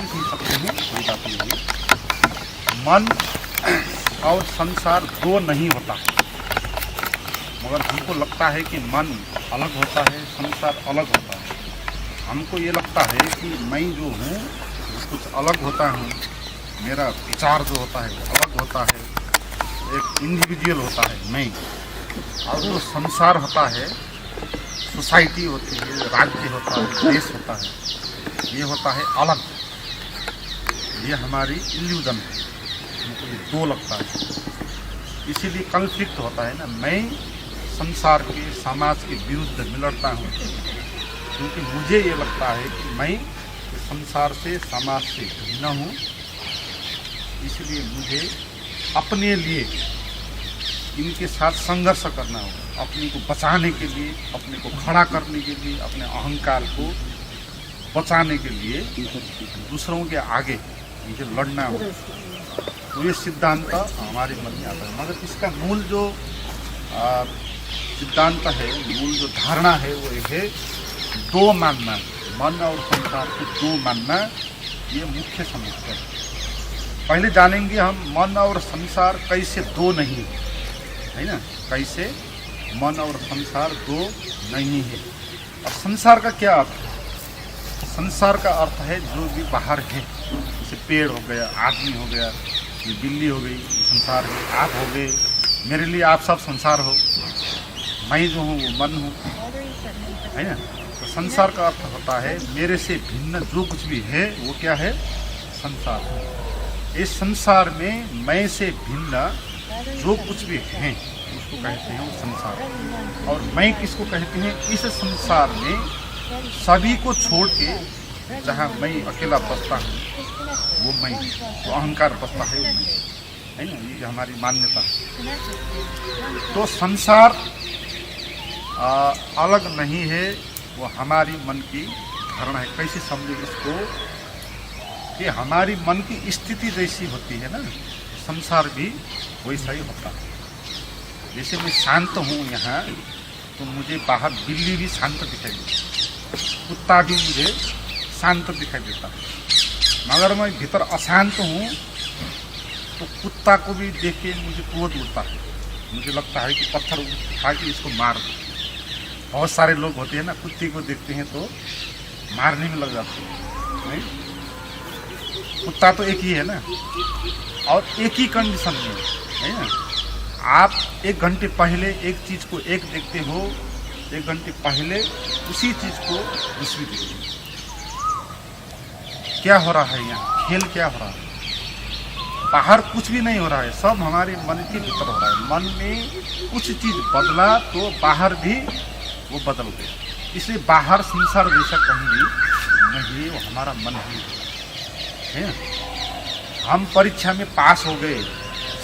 समझ नहीं सकते हैं, कोई बात नहीं है। मन और संसार दो नहीं होता, मगर हमको लगता है कि मन अलग होता है, संसार अलग होता है। हमको ये लगता है कि मैं जो हूँ कुछ अलग होता हूँ, मेरा विचार जो होता है वो अलग होता है, एक इंडिविजुअल होता है मैं, और जो संसार होता है, सोसाइटी होती है, राज्य होता है, देश होता है, ये होता है अलग। ये हमारी इल्यूजन है, हमको ये दो लगता है, इसीलिए कॉन्फ्लिक्ट होता है ना। मैं संसार के, समाज के विरुद्ध में लड़ता हूँ, क्योंकि मुझे ये लगता है कि मैं संसार से, समाज से भिन्न हूँ। इसलिए मुझे अपने लिए इनके साथ संघर्ष करना होगा, अपने को बचाने के लिए, अपने को खड़ा करने के लिए, अपने अहंकार को बचाने के लिए दूसरों के आगे मुझे लड़ना होगा। तो ये सिद्धांत हमारे मन में आता है, मगर इसका मूल जो सिद्धांत है, मूल जो धारणा है वो है दो मानना, मन और संसार को दो मानना, ये मुख्य समस्या है। पहले जानेंगे हम मन और संसार कैसे दो नहीं है ना, कैसे मन और संसार दो नहीं है। और संसार का क्या अर्थ है? संसार का अर्थ है जो भी बाहर है, जैसे पेड़ हो गया, आदमी हो गया, ये बिल्ली हो गई, ये संसार है, आप हो गए, मेरे लिए आप सब संसार हो, मैं जो हूँ वो मन हूँ, है ना। तो संसार का अर्थ होता है मेरे से भिन्न जो कुछ भी है वो क्या है, संसार है। इस संसार में मैं से भिन्न जो कुछ भी है उसको कहते हैं वो संसार। और मैं किसको कहते हैं? इस संसार में सभी को छोड़ के जहाँ मैं अकेला बसता हूँ वो मैं, तो अहंकार बसता है वो मैं, है ना, ये हमारी मान्यता है। तो संसार अलग नहीं है, वो हमारी मन की धारणा है। कैसे समझे इसको? कि हमारी मन की स्थिति जैसी होती है ना, संसार भी वैसा ही होता है। जैसे मैं शांत हूँ यहाँ, तो मुझे बाहर बिल्ली भी शांत दिखाई देती, कुत्ता भी मुझे शांत दिखाई देता है। मगर मैं भीतर अशांत हूँ तो कुत्ता को भी देख के मुझे क्रोध उठता है, मुझे लगता है कि पत्थर उठा के इसको मार दो। बहुत सारे लोग होते हैं ना, कुत्ते को देखते हैं तो मारने में लग जाते हैं, नहीं? कुत्ता तो एक ही है ना, और एक ही कंडीशन में है ना। आप 1 घंटे पहले एक चीज़ को एक देखते हो, 1 घंटे पहले उसी चीज़ को दूसरी देखते हो। क्या हो रहा है यहाँ? खेल क्या हो रहा है? बाहर कुछ भी नहीं हो रहा है, सब हमारे मन के भीतर हो रहा है। मन में कुछ चीज़ बदला तो बाहर भी वो बदल गया। इसलिए बाहर संसार जैसा कहीं भी नहीं, वो हमारा मन ही है। हम परीक्षा में पास हो गए,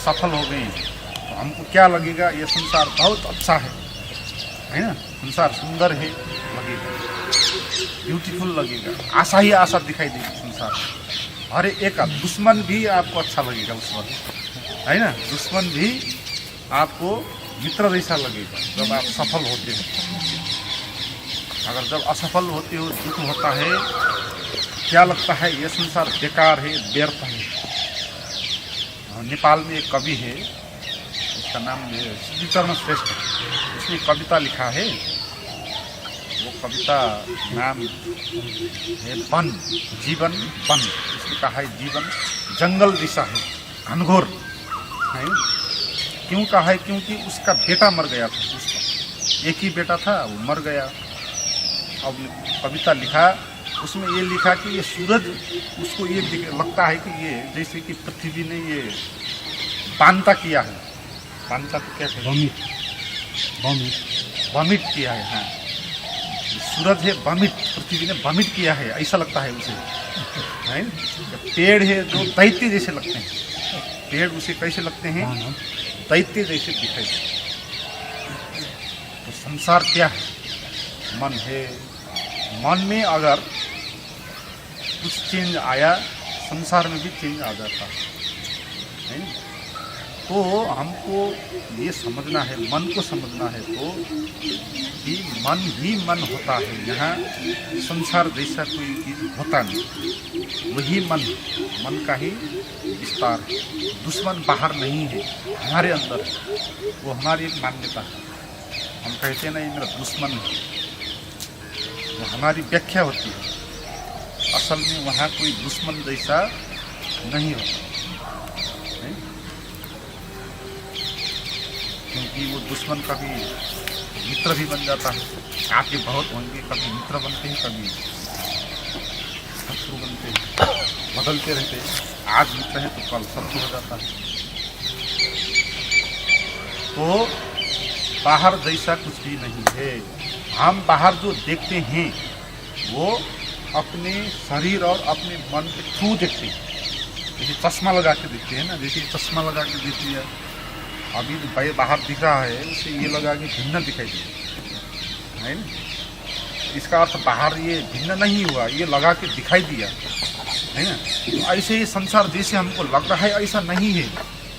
सफल हो गए, तो हमको क्या लगेगा? ये संसार बहुत अच्छा है ना, संसार सुंदर है लगेगा, ब्यूटीफुल लगेगा, आशा ही आशा दिखाई देगी संसार। अरे एक दुश्मन भी आपको अच्छा लगेगा उस वक्त, है ना, दुश्मन भी आपको मित्र जैसा लगेगा जब आप सफल होते हो। अगर जब असफल होते हो, दुख होता है, क्या लगता है? ये संसार बेकार है, व्यर्थ है। नेपाल में एक कवि है, उसका नाम सिद्धिचरण श्रेष्ठ, उसने कविता लिखा है। वो कविता नाम है वन, जीवन वन। उसने कहा है जीवन जंगल जैसा है, घनघोर है। क्यों कहा है? क्योंकि उसका बेटा मर गया था, उसका एक ही बेटा था, वो मर गया। अब कविता लिखा, उसमें ये लिखा कि ये सूरज उसको ये लगता है कि ये जैसे कि पृथ्वी ने ये पानता किया है। पानता तो क्या है? वमिट किया है। हाँ, सूरज है वमिट, पृथ्वी ने वमिट किया है, ऐसा लगता है उसे, है। पेड़ है जो दैत्य जैसे लगते हैं, पेड़ उसे कैसे लगते हैं? दैत्य जैसे दिखाई देते। तो संसार क्या है? मन है। मन में अगर कुछ चेंज आया, संसार में भी चेंज आ जाता है। तो हमको ये समझना है, मन को समझना है तो कि मन ही मन होता है, यहाँ संसार जैसा कोई चीज होता नहीं। वही मन का ही विस्तार है। दुश्मन बाहर नहीं है, हमारे अंदर है। वो हमारी एक मान्यता है। हम कहते हैं ना ये मेरा दुश्मन है, वो हमारी व्याख्या होती है। असल में वहाँ कोई दुश्मन जैसा नहीं होता, नहीं? क्योंकि वो दुश्मन कभी मित्र भी बन जाता है। आपके बहुत होंगे, कभी मित्र बनते हैं, कभी शत्रु बनते हैं, बदलते रहते हैं। आज मित्र है तो कल शत्रु हो जाता है। तो बाहर जैसा कुछ भी नहीं है। हम बाहर जो देखते हैं वो अपने शरीर और अपने मन के थ्रू देखते हैं। जैसे चश्मा लगा के देखते हैं ना, जैसे चश्मा लगा के देखती है, अभी जो बाहर दिख रहा है उसे ये लगा के भिन्न दिखाई दिया है ना। इसका अर्थ बाहर ये भिन्न नहीं हुआ, ये लगा के दिखाई दिया है ना। तो ऐसे ही संसार जैसे हमको लग रहा है ऐसा नहीं है,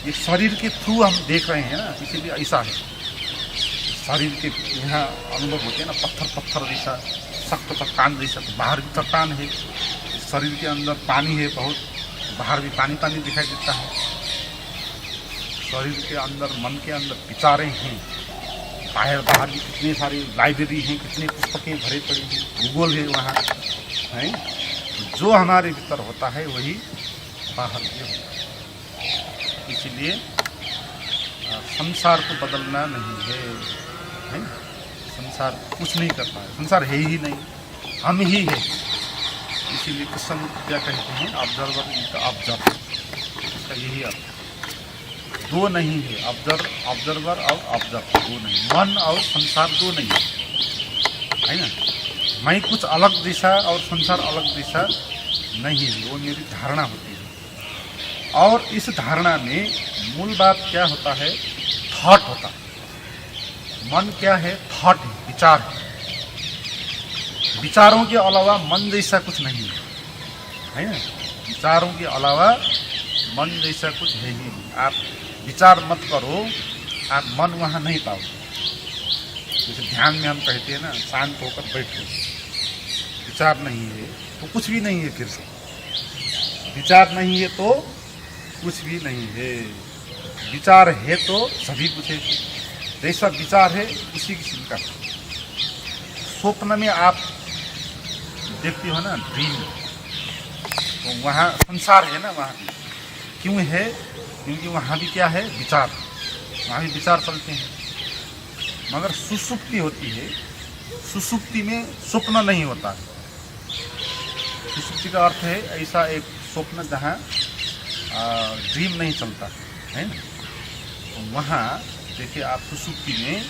ये शरीर के थ्रू हम देख रहे हैं ना, इसीलिए ऐसा है। शरीर के यहाँ अनुभव होते हैं ना, पत्थर जैसा, सख्त चट्टान जैसा। तो बाहर भी चट्टान है, शरीर के अंदर पानी है बहुत, बाहर भी पानी दिखाई देता है। शरीर के अंदर, मन के अंदर विचारें हैं, बाहर भी कितने सारी लाइब्रेरी हैं, कितने पुस्तकें भरे पड़ी हैं, भूगोल है वहाँ है। जो हमारे भीतर होता है वही बाहर भी होता है। इसलिए संसार को बदलना नहीं है। संसार कुछ नहीं करता है, संसार है ही नहीं, हम ही है। इसीलिए कृष्ण क्या कहते हैं, ऑब्जर्वर इनका ऑब्जर्व, इसका यही अर्थ। दो नहीं है, ऑब्जर्वर और ऑब्जर्व दो नहीं, मन और संसार दो नहीं है ना। मैं कुछ अलग दिशा और संसार अलग दिशा नहीं है, वो मेरी धारणा होती है। और इस धारणा में मूल बात क्या होता है, थॉट होता है। मन क्या है, थॉट है, विचार है। विचारों के अलावा मन जैसा कुछ नहीं है ना। विचारों के अलावा मन जैसा कुछ है ही नहीं। आप विचार मत करो, आप मन वहाँ नहीं पाओगे। जैसे ध्यान में हम कहते हैं ना, शांत होकर बैठो, विचार नहीं है तो कुछ भी नहीं है। फिर से विचार नहीं है तो कुछ भी नहीं है, विचार है तो सभी कुछ है। जैसा विचार है उसी किस्म का। स्वप्न में आप देखते हो ना, ड्रीम, तो वहाँ संसार है ना, वहाँ भी क्यों है, क्योंकि वहाँ भी क्या है, विचार, वहाँ भी विचार चलते हैं। मगर सुसुप्ति होती है, सुसुप्ति में स्वप्न नहीं होता है। सुसुप्ति का अर्थ है ऐसा एक स्वप्न जहाँ ड्रीम नहीं चलता है ना। तो वहाँ देखिए आप सुसुप्ति में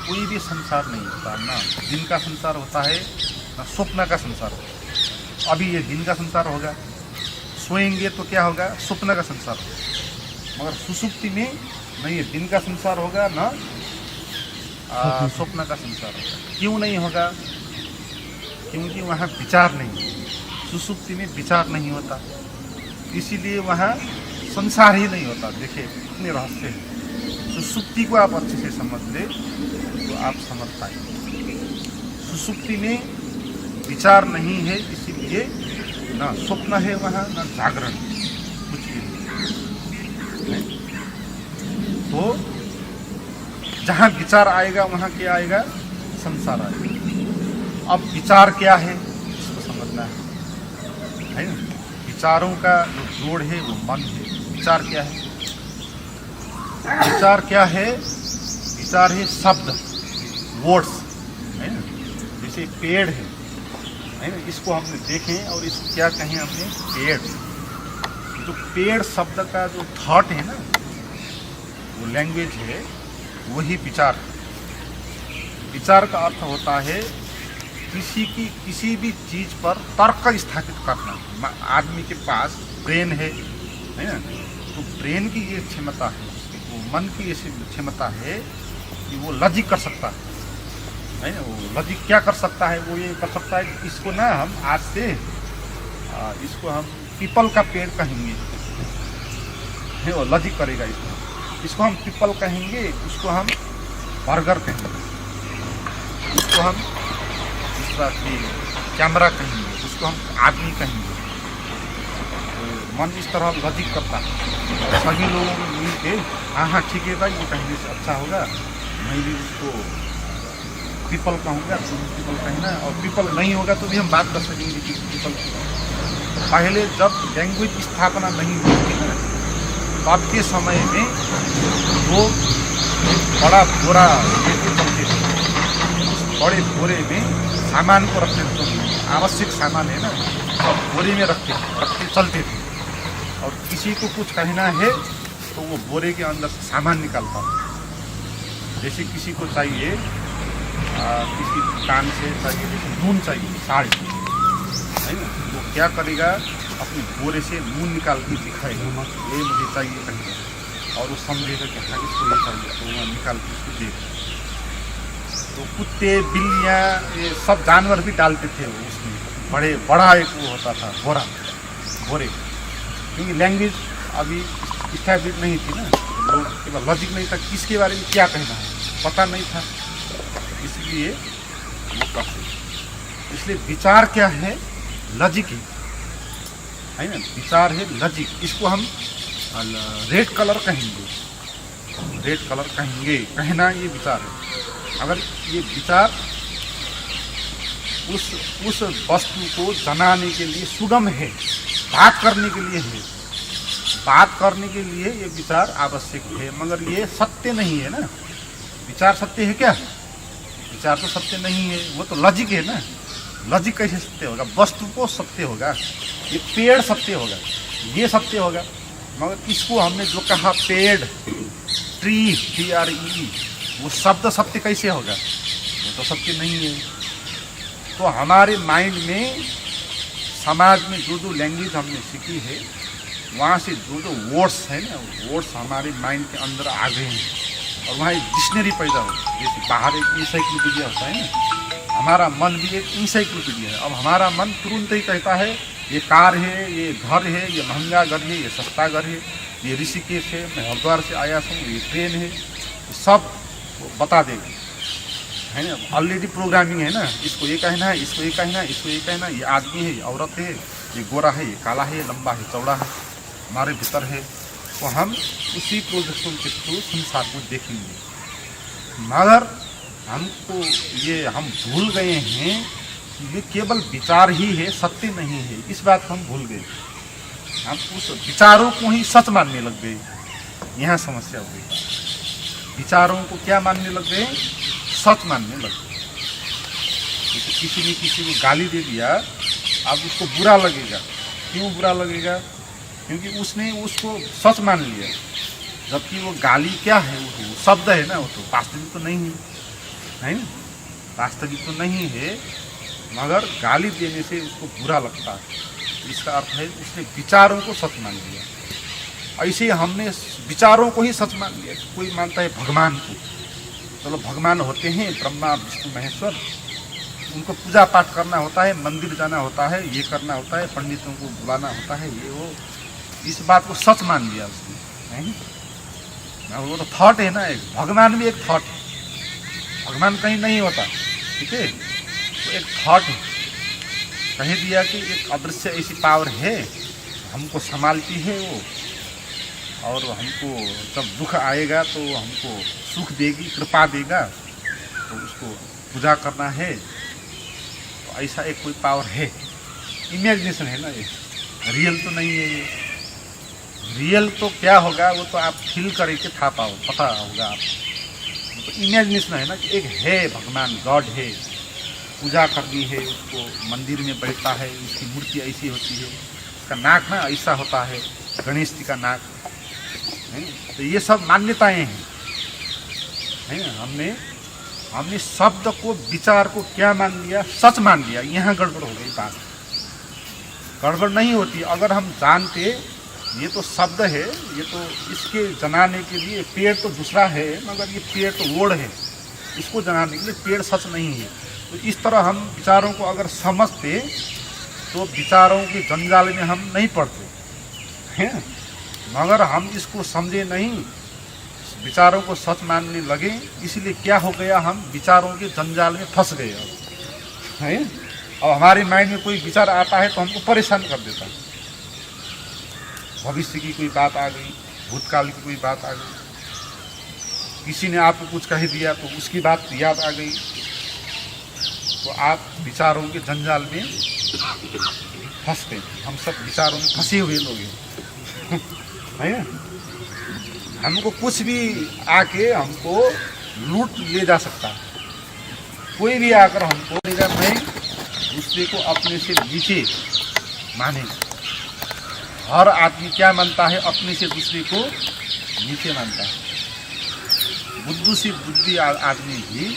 कोई भी संसार नहीं होता, ना दिन का संसार होता है ना स्वप्न का संसार होता है। अभी ये दिन का संसार होगा, सोएंगे तो क्या होगा, स्वप्न का संसार होगा। मगर सुसुप्ति में नहीं है, दिन का संसार होगा ना स्वप्न का संसार होगा। क्यों नहीं होगा, क्योंकि वहाँ विचार नहीं है। सुसुप्ति में विचार नहीं होता, इसीलिए वहाँ संसार ही नहीं होता। देखिए कितने रहस्य हैं। सुसुप्ति को आप अच्छे से समझ ले तो आप समझ पाएंगे। सुसुप्ति में विचार नहीं है, इसीलिए ना स्वप्न है वहाँ, ना जागरण, कुछ भी नहीं। तो जहाँ विचार आएगा वहाँ क्या आएगा, संसार आएगा। अब विचार क्या है इसको समझना है ना। विचारों का जो जोड़ है वो मन है। विचार क्या है, विचार क्या है, विचार है शब्द, वर्ड्स है ना। जैसे पेड़ है ना, इसको हमने देखें और इसको क्या कहें हमने, पेड़। तो पेड़ शब्द का जो थॉट है ना, वो लैंग्वेज है, वही विचार है। विचार का अर्थ होता है किसी भी चीज पर तर्क स्थापित करना। आदमी के पास ब्रेन है ना, तो ब्रेन की ये क्षमता है, वो मन की ऐसी क्षमता है कि वो लॉजिक कर सकता है ना। वो लॉजिक क्या कर सकता है, वो ये कर सकता है कि इसको ना हम आज से इसको हम पीपल का पेड़ कहेंगे, है वो लॉजिक करेगा इसमें। इसको हम पीपल कहेंगे, उसको हम बर्गर कहेंगे, उसको हम दूसरा कैमरा कहेंगे, उसको हम आदमी कहेंगे। तो मन इस तरह लॉजिक करता है। सभी लोगों ने मिल के हाँ हाँ ठीक है भाई, ये कहने से अच्छा होगा, मैं भी उसको पीपल कहूँगा, तुम पीपल कहना, और पीपल नहीं होगा तो भी हम बात कर सकेंगे कि पीपल। पहले जब लैंग्वेज स्थापना नहीं हुई थी ना, तब के समय में वो बड़ा बोरा लेके चलते थे। उस बड़े बोरे में सामान को रखते थे, तो आवश्यक सामान है ना, सब बोरे में रख के चलते थे। और किसी को कुछ कहना है तो वो बोरे के अंदर से सामान निकालता था। जैसे किसी को चाहिए किसी दुकान से चाहिए, जैसे नून चाहिए 1.5 है ना, तो क्या करेगा, अपने बोरे से नून निकाल के दिखाएगा, ये मुझे चाहिए कहेगा, और वो समझेगा कि हाँ इसको ये चाहिए, तो वहाँ निकाल के उसको देगा। तो कुत्ते बिल्लियाँ ये सब जानवर भी डालते थे वो उसमें, बड़ा एक वो होता था बोरे, क्योंकि लैंग्वेज अभी स्टैब्लिश नहीं थी ना, लोग केवल लॉजिक नहीं था, किसके बारे में क्या कहना है पता नहीं था, इसलिए वो करते। इसलिए विचार क्या है, लॉजिक है ना, विचार है लॉजिक। इसको हम रेड कलर कहेंगे, रेड कलर कहेंगे, कहना ये विचार है। अगर ये विचार उस वस्तु को जनाने के लिए सुगम है, बात करने के लिए है, बात करने के लिए ये विचार आवश्यक है, मगर ये सत्य नहीं है ना। विचार सत्य है क्या? विचार तो सत्य नहीं है, वो तो लॉजिक है ना। लॉजिक कैसे सत्य होगा? वस्तु को सत्य होगा, ये पेड़ सत्य होगा, ये सत्य होगा। मगर इसको हमने जो कहा पेड़, ट्री, TRE, वो शब्द सत्य कैसे होगा? वो तो सत्य नहीं है। तो हमारे माइंड में, समाज में जो लैंग्वेज हमने सीखी है, वहाँ से जो वर्ड्स है ना, वर्ड्स हमारे माइंड के अंदर आ गए हैं, और वहाँ एक डिक्शनरी पैदा हो। जैसे बाहर एक इंसाइक्लोपीडिया होता है ना, हमारा मन भी एक इंसाइक्लोपीडिया है। अब हमारा मन तुरंत ही कहता है ये कार है, ये घर है, ये महंगा घर है, ये सस्ता घर है, ये ऋषिकेश है, मैं हरिद्वार से आया हूँ, ये ट्रेन है, सब बता देगा, है ना। ऑलरेडी प्रोग्रामिंग है ना, इसको ये कहना है, इसको ये कहना है, इसको ये कहना है, ये आदमी है, ये औरत है, ये गोरा है, ये काला है, ये लंबा है, चौड़ा है, हमारे भीतर है। तो हम उसी प्रोजेक्शन के थ्रू संसार को देखेंगे। मगर हमको ये हम भूल गए हैं कि ये केवल विचार ही है, सत्य नहीं है। इस बात को हम भूल गए, हम उस विचारों को ही सच मानने लग गए। यहाँ समस्या हो गई, विचारों को क्या मानने लग गए? सच मानने लग गए। जैसे किसी ने किसी को गाली दे दिया, अब उसको बुरा लगेगा। क्यों बुरा लगेगा? क्योंकि उसने उसको सच मान लिया, जबकि वो गाली क्या है, वो शब्द है ना, वो तो वास्तविक तो नहीं है ना, वास्तविक तो नहीं है, मगर गाली देने से उसको बुरा लगता है। इसका अर्थ है उसने विचारों को सच मान लिया। ऐसे हमने विचारों को ही सच मान लिया। कोई मानता है भगवान को, चलो भगवान होते हैं ब्रह्मा विष्णु महेश्वर, उनको पूजा पाठ करना होता है, मंदिर जाना होता है, ये करना होता है, पंडितों को बुलाना होता है, ये वो, इस बात को सच मान लिया उसने, है। वो तो थॉट है ना, एक भगवान भी एक थॉट है, भगवान कहीं नहीं होता, ठीक है, तो एक थॉट है। कह दिया कि एक अदृश्य ऐसी पावर है, हमको संभालती है वो, और हमको जब दुख आएगा तो हमको सुख देगी, कृपा देगा, तो उसको पूजा करना है। तो ऐसा एक कोई पावर है, इमेजिनेशन है ना, ये रियल तो नहीं है। ये रियल तो क्या होगा वो तो आप फील करके था पाओ, पता होगा आपको। तो इमेजिनेशन है ना कि एक है भगवान, गॉड है, पूजा करनी है, उसको मंदिर में बैठता है, उसकी मूर्ति ऐसी होती है, उसका नाक ना ऐसा होता है, गणेश जी का नाक है। तो ये सब मान्यताएं हैं, है ना। हमने शब्द को, विचार को क्या मान लिया? सच मान लिया। यहाँ गड़बड़ हो गई बात। गड़बड़ नहीं होती अगर हम जानते ये तो शब्द है, ये तो इसके जनाने के लिए, पेड़ तो दूसरा है, मगर ये पेड़ तो वोड़ है, इसको जनाने के लिए पेड़ सच नहीं है। तो इस तरह हम विचारों को अगर समझते तो विचारों के जंजाल में हम नहीं पड़ते हैं। मगर हम इसको समझे नहीं, विचारों को सच मानने लगे, इसलिए क्या हो गया, हम विचारों के जंजाल में फंस गए है। और हमारे माइंड में कोई विचार आता है तो हमको परेशान कर देता है। भविष्य की कोई बात आ गई, भूतकाल की कोई बात आ गई, किसी ने आपको कुछ कह दिया तो उसकी बात याद आ गई, तो आप विचारों के जंजाल में फंसते हैं। हम सब विचारों में फंसे हुए लोग हैं है। हमको कुछ भी आके हमको लूट ले जा सकता है, कोई भी आकर हमको नहीं, दूसरे को अपने से नीचे मानेगा। हर आदमी क्या मानता है, अपने से दूसरे को नीचे मानता है। बुद्धू से बुद्धि आदमी भी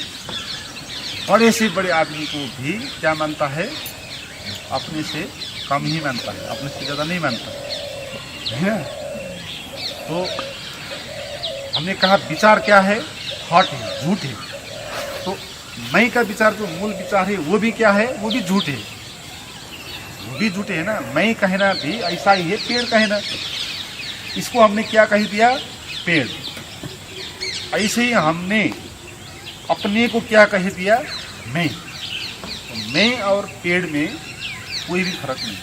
बड़े से बड़े आदमी को भी क्या मानता है, अपने से कम ही मानता है, अपने से ज़्यादा नहीं मानता है। तो हमने कहा विचार क्या है, थॉट है, झूठ है। तो मैं का विचार जो मूल विचार है वो भी क्या है, वो भी झूठ है, वो भी झूठ है ना। मैं कहना भी ऐसा ही है, पेड़ कहना, इसको हमने क्या कह दिया, पेड़। ऐसे ही हमने अपने को क्या कह दिया, मैं। तो मैं और पेड़ में कोई भी फर्क नहीं,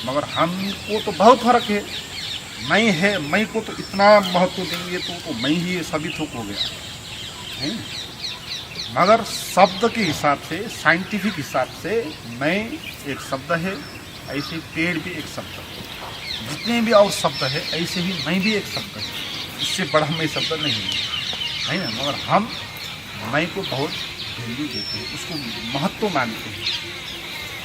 मगर हमको तो बहुत फर्क है। मैं है, मैं को तो इतना महत्व देंगे तो मैं ही सभी थोक हो गया है। मगर शब्द के हिसाब से, साइंटिफिक हिसाब से मैं एक शब्द है, ऐसे पेड़ भी एक शब्द है। जितने भी और शब्द है ऐसे ही मैं भी एक शब्द है, इससे बड़ा मैं शब्द नहीं है ना। मगर हम मैं को बहुत वैल्यू देते हैं, उसको महत्व मानते हैं।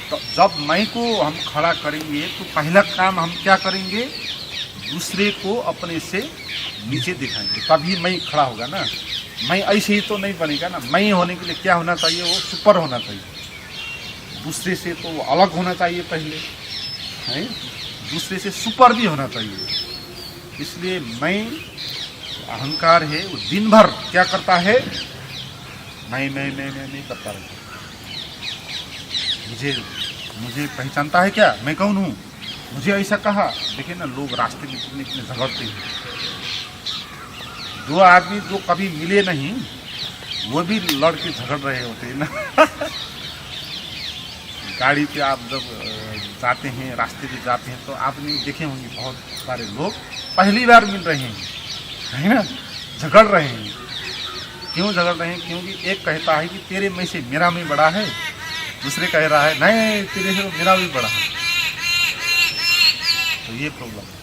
तो जब मैं को हम खड़ा करेंगे तो पहला काम हम क्या करेंगे, दूसरे को अपने से नीचे दिखाएंगे, तभी मैं खड़ा होगा ना। मैं ऐसे ही तो नहीं बनेगा ना। मैं होने के लिए क्या होना चाहिए, वो सुपर होना चाहिए, दूसरे से तो वो अलग होना चाहिए पहले है, दूसरे से सुपर भी होना चाहिए। इसलिए मैं अहंकार है, वो दिन भर क्या करता है, मैं करता रहता। मुझे पहचानता है क्या, मैं कौन हूँ, मुझे ऐसा कहा। देखिए ना, लोग रास्ते में कितने झगड़ते हैं। दो आदमी जो कभी मिले नहीं, वो भी लड़ के झगड़ रहे होते हैं ना। गाड़ी पे आप जब जाते हैं, रास्ते पे जाते हैं, तो आपने देखे होंगे बहुत सारे लोग पहली बार मिल रहे हैं, है ना, झगड़ रहे हैं। क्यों झगड़ रहे हैं, क्योंकि एक कहता है कि तेरे में से मेरा में बड़ा है, दूसरे कह रहा है नहीं तेरे से मेरा भी बड़ा है। तो ये प्रॉब्लम है।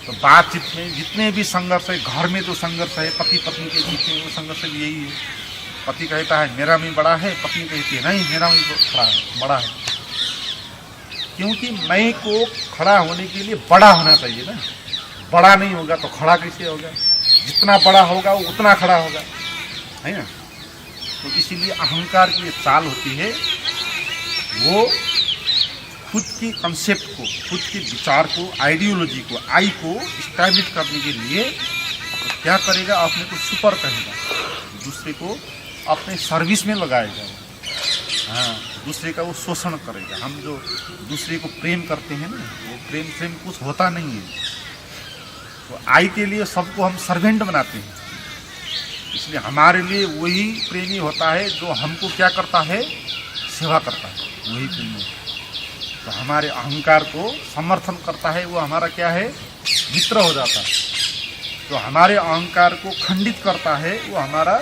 तो बातचीत में जितने भी संघर्ष है, घर में जो संघर्ष है, पति पत्नी के बीच में, वो संघर्ष भी यही है। पति कहता है मेरा में बड़ा है, पत्नी कहती है नहीं मेरा में बड़ा है। क्योंकि मैं को खड़ा होने के लिए बड़ा होना चाहिए ना। बड़ा नहीं होगा तो खड़ा कैसे होगा, जितना बड़ा होगा वो उतना खड़ा होगा, है ना। तो इसीलिए अहंकार की एक चाल होती है, वो खुद की कंसेप्ट को, खुद के विचार को, आइडियोलॉजी को, आई को स्टैब्लिश करने के लिए तो क्या करेगा, अपने को सुपर कहेगा, दूसरे को अपने सर्विस में लगाएगा। हाँ, दूसरे का वो शोषण करेगा। हम जो दूसरे को प्रेम करते हैं ना, वो प्रेम कुछ होता नहीं है। तो आई के लिए सबको हम सर्वेंट बनाते हैं। इसलिए हमारे लिए वही प्रेमी होता है जो हमको क्या करता है, सेवा करता है, वही प्रेमी। तो हमारे अहंकार को समर्थन करता है, वो हमारा क्या है, मित्र हो जाता है। तो हमारे अहंकार को खंडित करता है, वो हमारा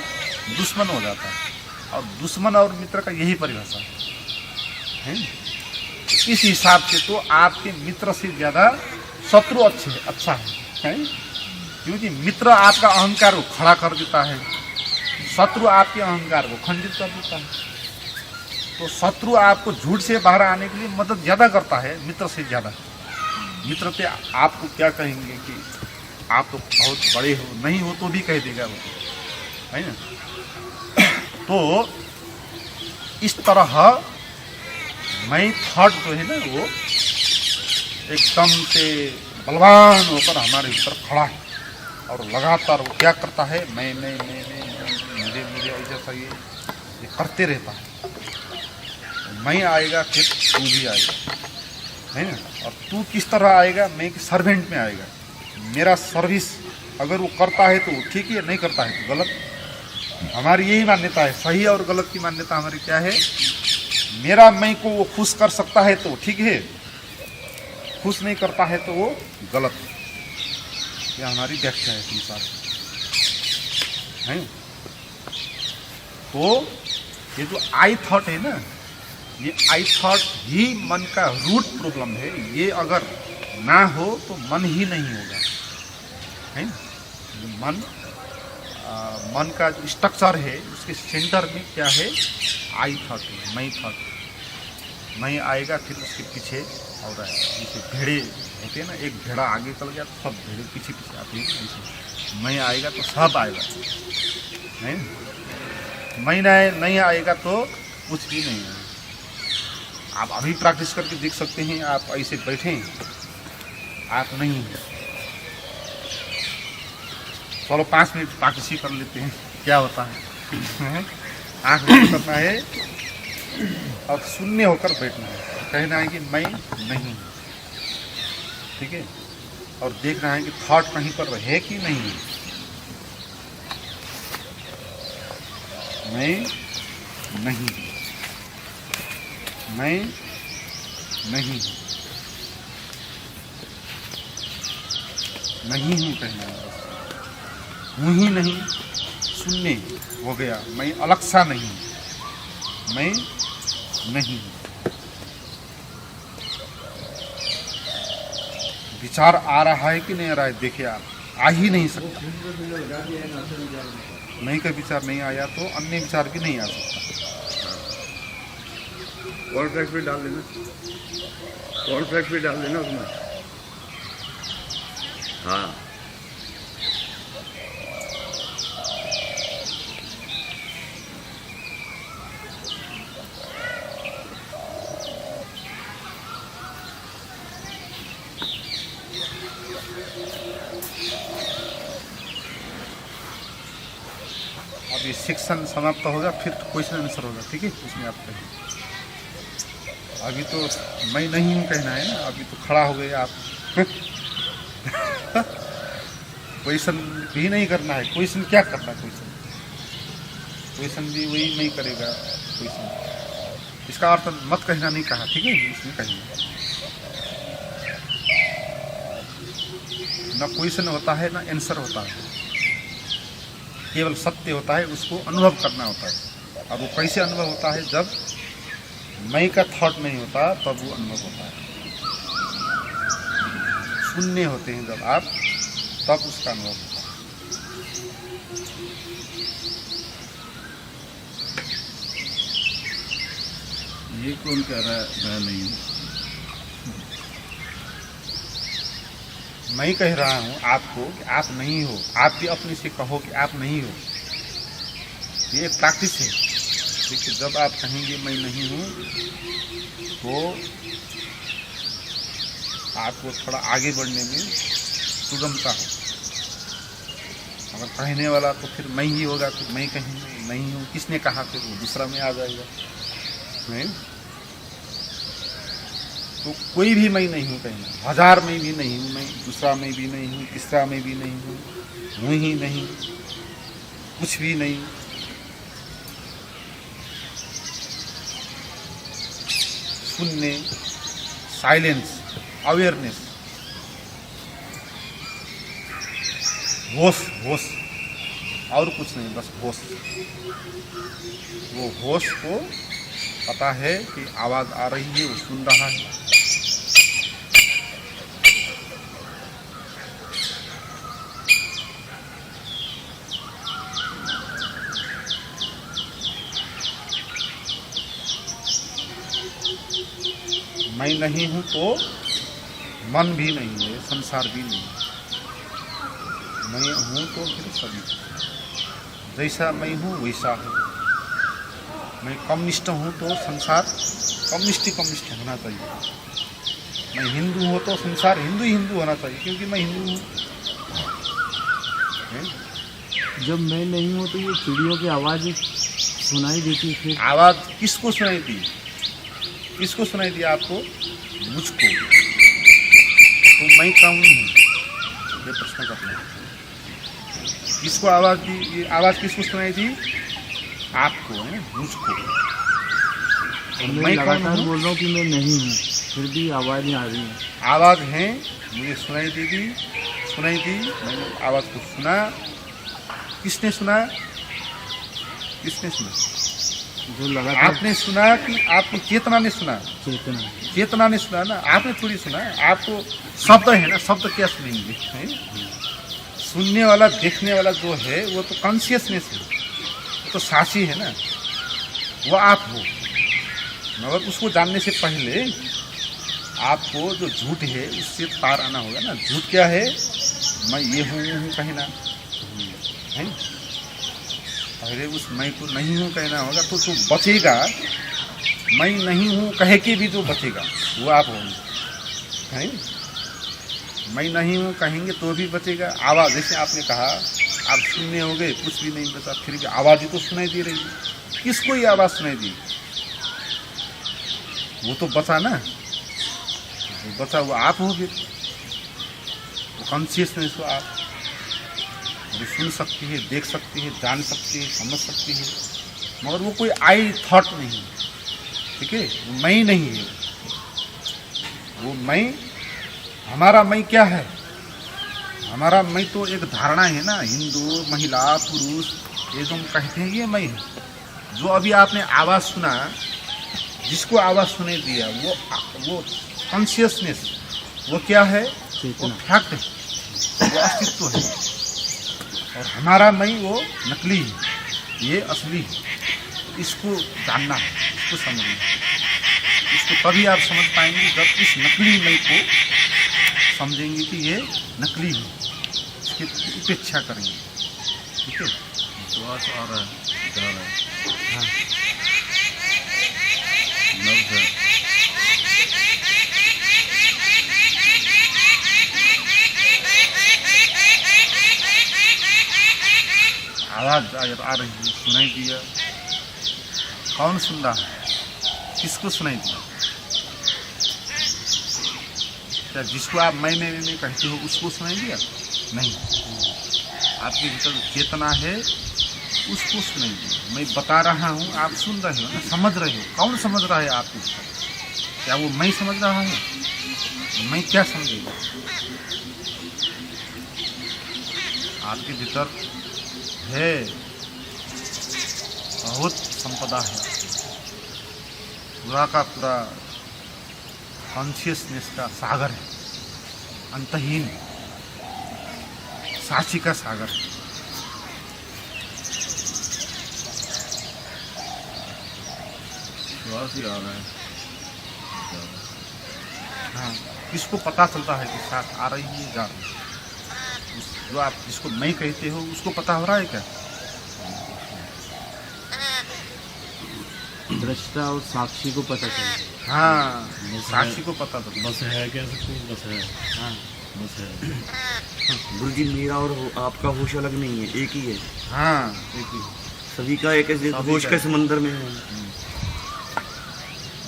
दुश्मन हो जाता है। और दुश्मन और मित्र का यही परिभाषा है। इस हिसाब से तो आपके मित्र से ज़्यादा शत्रु अच्छा है, क्योंकि मित्र आपका अहंकार को खड़ा कर देता है, शत्रु आपके अहंकार को खंडित कर देता है। तो शत्रु आपको झूठ से बाहर आने के लिए मदद ज़्यादा करता है मित्र से ज़्यादा। मित्र से आपको क्या कहेंगे कि आप तो बहुत बड़े हो, नहीं हो तो भी कह देगा वो, है ना। तो इस तरह मैं थॉट जो है ना, वो एकदम से बलवान होकर हमारे ऊपर खड़ा है और लगातार वो क्या करता है, मैं मुझे ऐसा चाहिए, ये करते रहता है। मैं आएगा फिर तू भी आएगा, है ना। और तू किस तरह आएगा, मैं एक सर्वेंट में आएगा। मेरा सर्विस अगर वो करता है तो ठीक है, नहीं करता है तो गलत। हमारी यही मान्यता है, सही और गलत की मान्यता हमारी क्या है। मेरा मैं को वो खुश कर सकता है तो ठीक है, खुश नहीं करता है तो वो गलत। यह हमारी व्याख्या है संसार है। तो ये जो आई थॉट है ना, ये आई थॉट ही मन का रूट प्रॉब्लम है। ये अगर ना हो तो मन ही नहीं होगा, है ना। मन का जो स्ट्रक्चर है उसके सेंटर में क्या है, आई थॉट है, मैं थॉट। मैं आएगा फिर उसके पीछे और जैसे भेड़े होते हैं ना, एक भेड़ा आगे चल गया तो सब भेड़े पीछे पीछे आते हैं, ऐसे मैं आएगा तो सब आएगा, है ना। मैं नहीं आएगा तो कुछ भी नहीं है। आप अभी प्रैक्टिस करके देख सकते हैं। आप ऐसे बैठे, आप नहीं हैं, चलो 5 मिनट प्रैक्टिस ही कर लेते हैं, क्या होता है। आँख बंद करना है और शून्य होकर बैठना है, कहना है कि मैं नहीं हूँ, ठीक है। और देखना है कि थॉट कहीं पर है कि नहीं है। मैं नहीं हूँ, मैं नहीं हूँ, नहीं हूँ कहना है, हूँ ही नहीं, शून्य हो गया। मैं अलग सा नहीं, मैं नहीं हूँ। विचार आ रहा है कि नहीं आ रहा है, देखिए आप, आ ही नहीं सकता। मैं का विचार नहीं आया तो अन्य विचार भी नहीं आ सकता। कॉन्फ्लेक्स भी डाल देना, कॉन्फ्लेक्स भी डाल देना उसमें। हाँ, अब ये सेक्शन समाप्त होगा, फिर क्वेश्चन आंसर होगा, ठीक है। उसमें आप कहिए। अभी तो मैं नहीं हूँ कहना है ना, अभी तो खड़ा हो गए आप। क्वेश्चन भी नहीं करना है। क्वेश्चन क्या करना है, क्वेश्चन भी वही नहीं करेगा क्वेश्चन। इसका अर्थ मत कहना नहीं कहा, ठीक है। इसमें कहिए ना, क्वेश्चन होता है ना आंसर होता है, केवल सत्य होता है, उसको अनुभव करना होता है। अब वो कैसे अनुभव होता है, जब मैं का थॉट नहीं होता तब वो अनुभव होता है। शून्य होते हैं जब आप, तब उसका अनुभव होता है। ये कौन कह रहा है मैं नहीं हूँ? मैं कह रहा हूँ आपको कि आप नहीं हो। आप भी अपने से कहो कि आप नहीं हो। ये प्रैक्टिस है, ठीक है। जब आप कहेंगे मैं नहीं हूँ तो आपको थोड़ा आगे बढ़ने में सुगमता हो। अगर कहने वाला तो फिर मैं ही होगा, तो मैं कहीं नहीं हूँ किसने कहा, फिर वो दूसरा में आ जाएगा, नहीं। तो कोई भी मैं नहीं हूँ कहना, 1000 में भी नहीं हूँ मैं, दूसरा में भी नहीं हूँ, तीसरा में भी नहीं हूँ ही नहीं, कुछ भी नहीं। शून्य, साइलेंस, अवेयरनेस, होश, होश और कुछ नहीं, बस होश। वो होश को पता है कि आवाज़ आ रही है, वो सुन रहा है। मैं नहीं हूँ तो मन भी नहीं है, संसार भी नहीं है। मैं हूँ तो फिर सभी, जैसा मैं हूँ वैसा है। मैं कम्युनिस्ट हूँ तो संसार कम्युनिस्ट होना चाहिए। मैं हिंदू हूँ तो संसार हिंदू होना चाहिए, क्योंकि मैं हिंदू हूँ। जब मैं नहीं हूँ तो ये चिड़ियों की आवाज़ सुनाई देती है। आवाज़ किसको सुनाई दी? किसको सुनाई दिया आपको? मुझको। तो मैं कौन हूँ, ये प्रश्न करना है। किसको आवाज़ दी? ये आवाज़ किसको सुनाई दी? आपको, है मुझको। मैं मैं कौन लगातार हूँ? बोल रहा हूँ कि मैं नहीं हूँ, फिर भी आवाज़ नहीं आ रही है। आवाज़ है, मुझे सुनाई दी, मैंने आवाज़ को सुना। किसने सुना? किसने सुना? जो लगातार आपने सुना कि आपकी चेतना ने सुना? चेतना चेतना ने सुना ना, आपने थोड़ी सुना। आपको शब्द है ना, शब्द क्या सुनेंगे? हैं? सुनने वाला, देखने वाला जो है वो तो कॉन्शियसनेस है, वो तो साक्षी है ना, वो आप हो। मगर उसको जानने से पहले आपको जो झूठ है उससे पार आना होगा ना। झूठ क्या है? मैं ये हूँ कहना है। पहले उस मैं को नहीं हूँ कहना होगा, तो जो बचेगा, मैं नहीं हूँ कहे के भी जो बचेगा वो आप होंगे, है। मैं नहीं हूँ कहेंगे तो भी बचेगा। आवाज़, जैसे आपने कहा आप सुनने हो गए, कुछ भी नहीं बचा, फिर भी आवाज़ ही तो सुनाई दे रही है। किसको ये आवाज़ सुनाई दी? वो तो बचा ना, वो बचा, वो आप हो। फिर वो कॉन्शियसनेस हो आप, जो सुन सकती है, देख सकती है, जान सकती है, समझ सकती है, मगर वो कोई आई थॉट नहीं है, ठीक है। वो मैं ही नहीं है। वो मैं, हमारा मैं क्या है? हमारा मैं तो एक धारणा है ना, हिंदू, महिला, पुरुष, ये जो हम कहते हैं ये मैं है। जो अभी आपने आवाज़ सुना, जिसको आवाज़ सुने दिया, वो कॉन्शियसनेस, वो क्या है? वो फैक्ट है, वो अस्तित्व है। और हमारा मैं वो नकली है, ये असली है। इसको जानना है, इसको समझना है। इसको तभी आप समझ पाएंगे जब इस नकली मैं को समझेंगे कि ये नकली है, इसकी उपेक्षा करेंगे, ठीक है। श्वास आ रहा है, जा रहा है, हाँ, नब्ज है। आवाज़ आ रही है, सुनाई दिया। कौन सुन रहा है? किसको सुनाई दिया? क्या जिसको आप मैं कहते हो उसको सुनाई दिया? नहीं, आपके भीतर चेतना है, उसको सुनाई दिया। मैं बता रहा हूँ, आप सुन रहे हो ना, समझ रहे हो। कौन समझ रहा है आपके भीतर? क्या वो मैं समझ रहा है? मैं क्या समझेगा? आपके भीतर है, बहुत संपदा है, पूरा का पूरा कॉन्शियसनेस का सागर है, अंतहीन साक्षी का सागर है। श्वास ही आ रहा है, जा रहा है। हाँ, किसको पता चलता है कि सांस आ रही है, जा रही है? जो आप जिसको मैं कहते हो उसको पता हो रहा है क्या? दृष्टा और साक्षी को पता चले। हाँ, साक्षी को पता चलता। बस है, कह सकते हैं, बस है, हाँ, बस है। गुरु जी, मेरा और आपका होश अलग नहीं है, एक ही है। हाँ, एक ही। सभी का एक सभी होश का के एक। समंदर में है।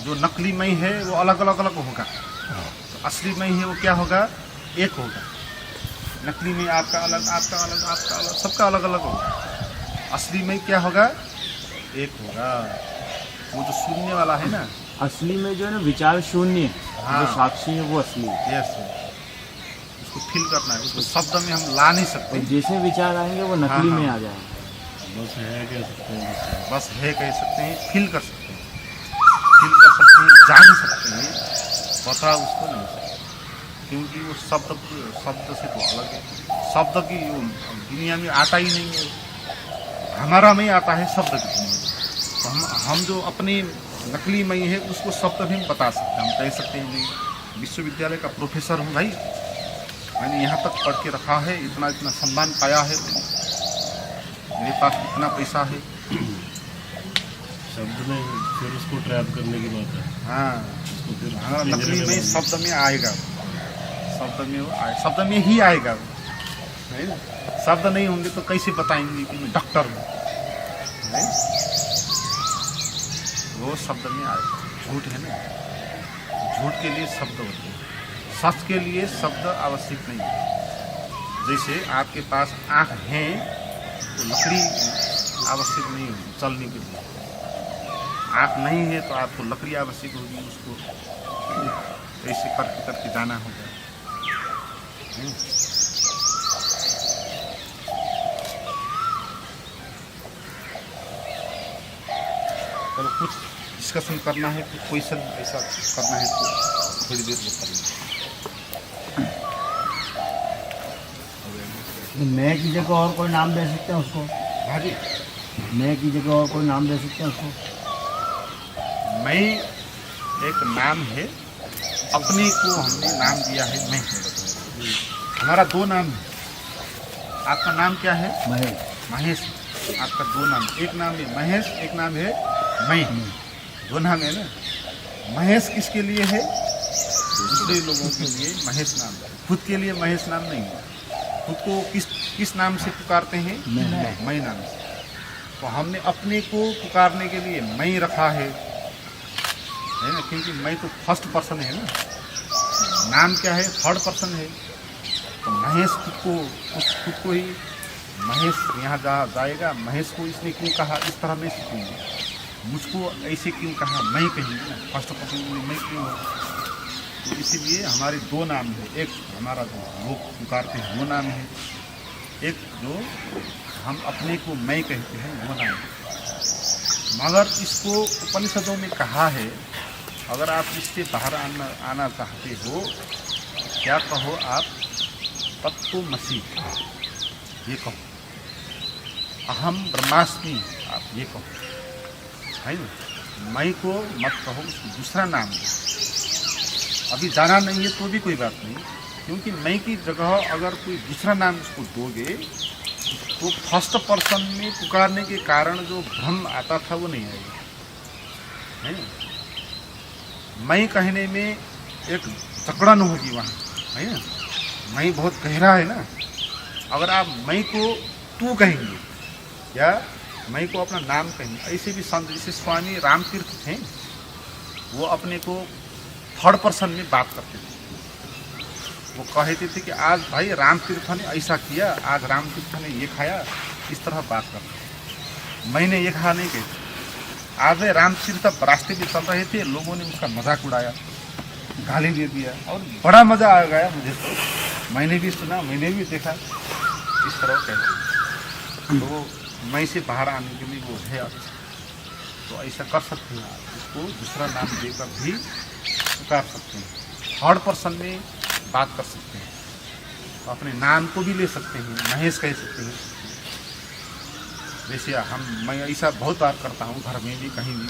जो नकली मैं है वो अलग अलग अलग होगा, तो असली मैं है वो क्या होगा? एक होगा। नकली में आपका अलग, आपका अलग, आपका अलग, सबका अलग अलग होगा। असली में क्या होगा? एक होगा। वो जो सुनने वाला है ना, असली में जो है ना विचार शून्य है, हाँ। जो साक्षी है वो असली है। यस, उसको फील करना है, उसको शब्द में हम ला नहीं सकते। और जैसे विचार आएंगे वो नकली हाँ, में हाँ। आ जाएगा। बस है, कह सकते हैं, बस है। बस है कह सकते हैं, फील कर सकते हैं, फील कर सकते हैं, जान सकते हैं, बता उसको नहीं सकते, क्योंकि वो शब्द से तो अलग है। शब्द की वो दुनिया में आता ही नहीं है, हमारा में आता है शब्द की दुनिया में। तो हम जो अपने नकली मई है उसको शब्द भी हम बता सकते हैं। हम कह सकते हैं मैं विश्वविद्यालय का प्रोफेसर हूँ भाई, मैंने यहाँ तक पढ़ के रखा है, इतना इतना सम्मान पाया है, मेरे पास इतना पैसा है। शब्द में फिर उसको ट्रैप करने की बात है, हाँ, उसको फिर हाँ, पिंजरे नकली में बंद- शब्द में आएगा, शब्द में वो शब्द में ही आएगा वो, है ना। शब्द नहीं होंगे तो कैसे बताएंगे कि मैं डॉक्टर हूँ, है? वो शब्द में आएगा। झूठ है ना। झूठ के लिए शब्द होते हैं, सच के लिए शब्द आवश्यक नहीं है। जैसे आपके पास आँख है तो लकड़ी आवश्यक नहीं होगी चलने के लिए, आँख नहीं है तो आपको लकड़ी आवश्यक होगी, उसको ऐसे करके करके जाना होगा। चलो कुछ डिस्कशन करना है, कुछ क्वेश्चन ऐसा करना है तो थोड़ी देर में करेंगे। मैं की जगह और कोई नाम दे सकते हैं उसको? हाँ जी, मैं की जगह और कोई नाम दे सकते हैं उसको? मैं एक नाम है, अपने को हमने नाम दिया है मैं। हमारा दो नाम है। आपका नाम क्या है? महेश। महेश। आपका दो नाम, एक नाम है महेश, एक नाम है मैं। दो नाम है ना। महेश किसके लिए है? दूसरे लोगों के लिए महेश नाम है, खुद के लिए महेश नाम नहीं है। खुद को किस नाम से पुकारते हैं? मैं नाम से। तो हमने अपने को पुकारने के लिए मैं रखा है ना, क्योंकि मैं तो फर्स्ट पर्सन है ना, नाम क्या है? थर्ड पर्सन है। तो महेश खुद को ही महेश यहाँ जाएगा, महेश को इसने क्यों कहा इस तरह नहीं सीखेंगे, मुझको ऐसे क्यों कहा मैं कहेंगे ना, फर्स्ट पर्सन में मैं क्यों हो। तो इसीलिए हमारे दो नाम है, एक हमारा जो लोग पुकारते हैं वो नाम है, एक जो हम अपने को मैं कहते हैं वो नाम है। मगर इसको उपनिषदों में कहा है, अगर आप इससे बाहर आना चाहते हो, क्या कहो आप? तत्त्वमसि ये कहो, अहम ब्रह्मास्मि आप ये कहो, है ना। मैं को मत कहो, उसको दूसरा नाम दो। अभी जाना नहीं है तो भी कोई बात नहीं, क्योंकि मैं की जगह अगर कोई दूसरा नाम उसको दोगे तो फर्स्ट पर्सन में पुकारने के कारण जो भ्रम आता था वो नहीं आएगा, है ना। मैं कहने में एक जकड़न होगी वहाँ, है ना। मैं बहुत गहरा है ना। अगर आप मैं को तू कहेंगे या मैं को अपना नाम कहेंगे, ऐसे भी संत जैसे स्वामी रामतीर्थ थे, वो अपने को थर्ड पर्सन में बात करते थे। वो कहते थे कि आज भाई रामतीर्थ ने ऐसा किया, आज रामतीर्थ ने ये खाया, इस तरह बात करते। मैंने ये खा नहीं कहते। आज रामतीर्थ रास्ते में चल रहे थे, लोगों ने उसका मजाक उड़ाया, गाली दे दिया और बड़ा मज़ा आ गया मुझे तो। मैंने भी सुना, मैंने भी देखा, इस तरह कहते। तो मैं से बाहर आने के लिए वो है अच्छा, तो ऐसा कर सकते हैं आप, इसको दूसरा नाम देकर भी पुकार सकते हैं, थर्ड पर्सन में बात कर सकते हैं, तो अपने नाम को भी ले सकते हैं, महेश कह सकते हैं। जैसे मैं ऐसा बहुत बार करता हूँ, घर में भी कहीं भी,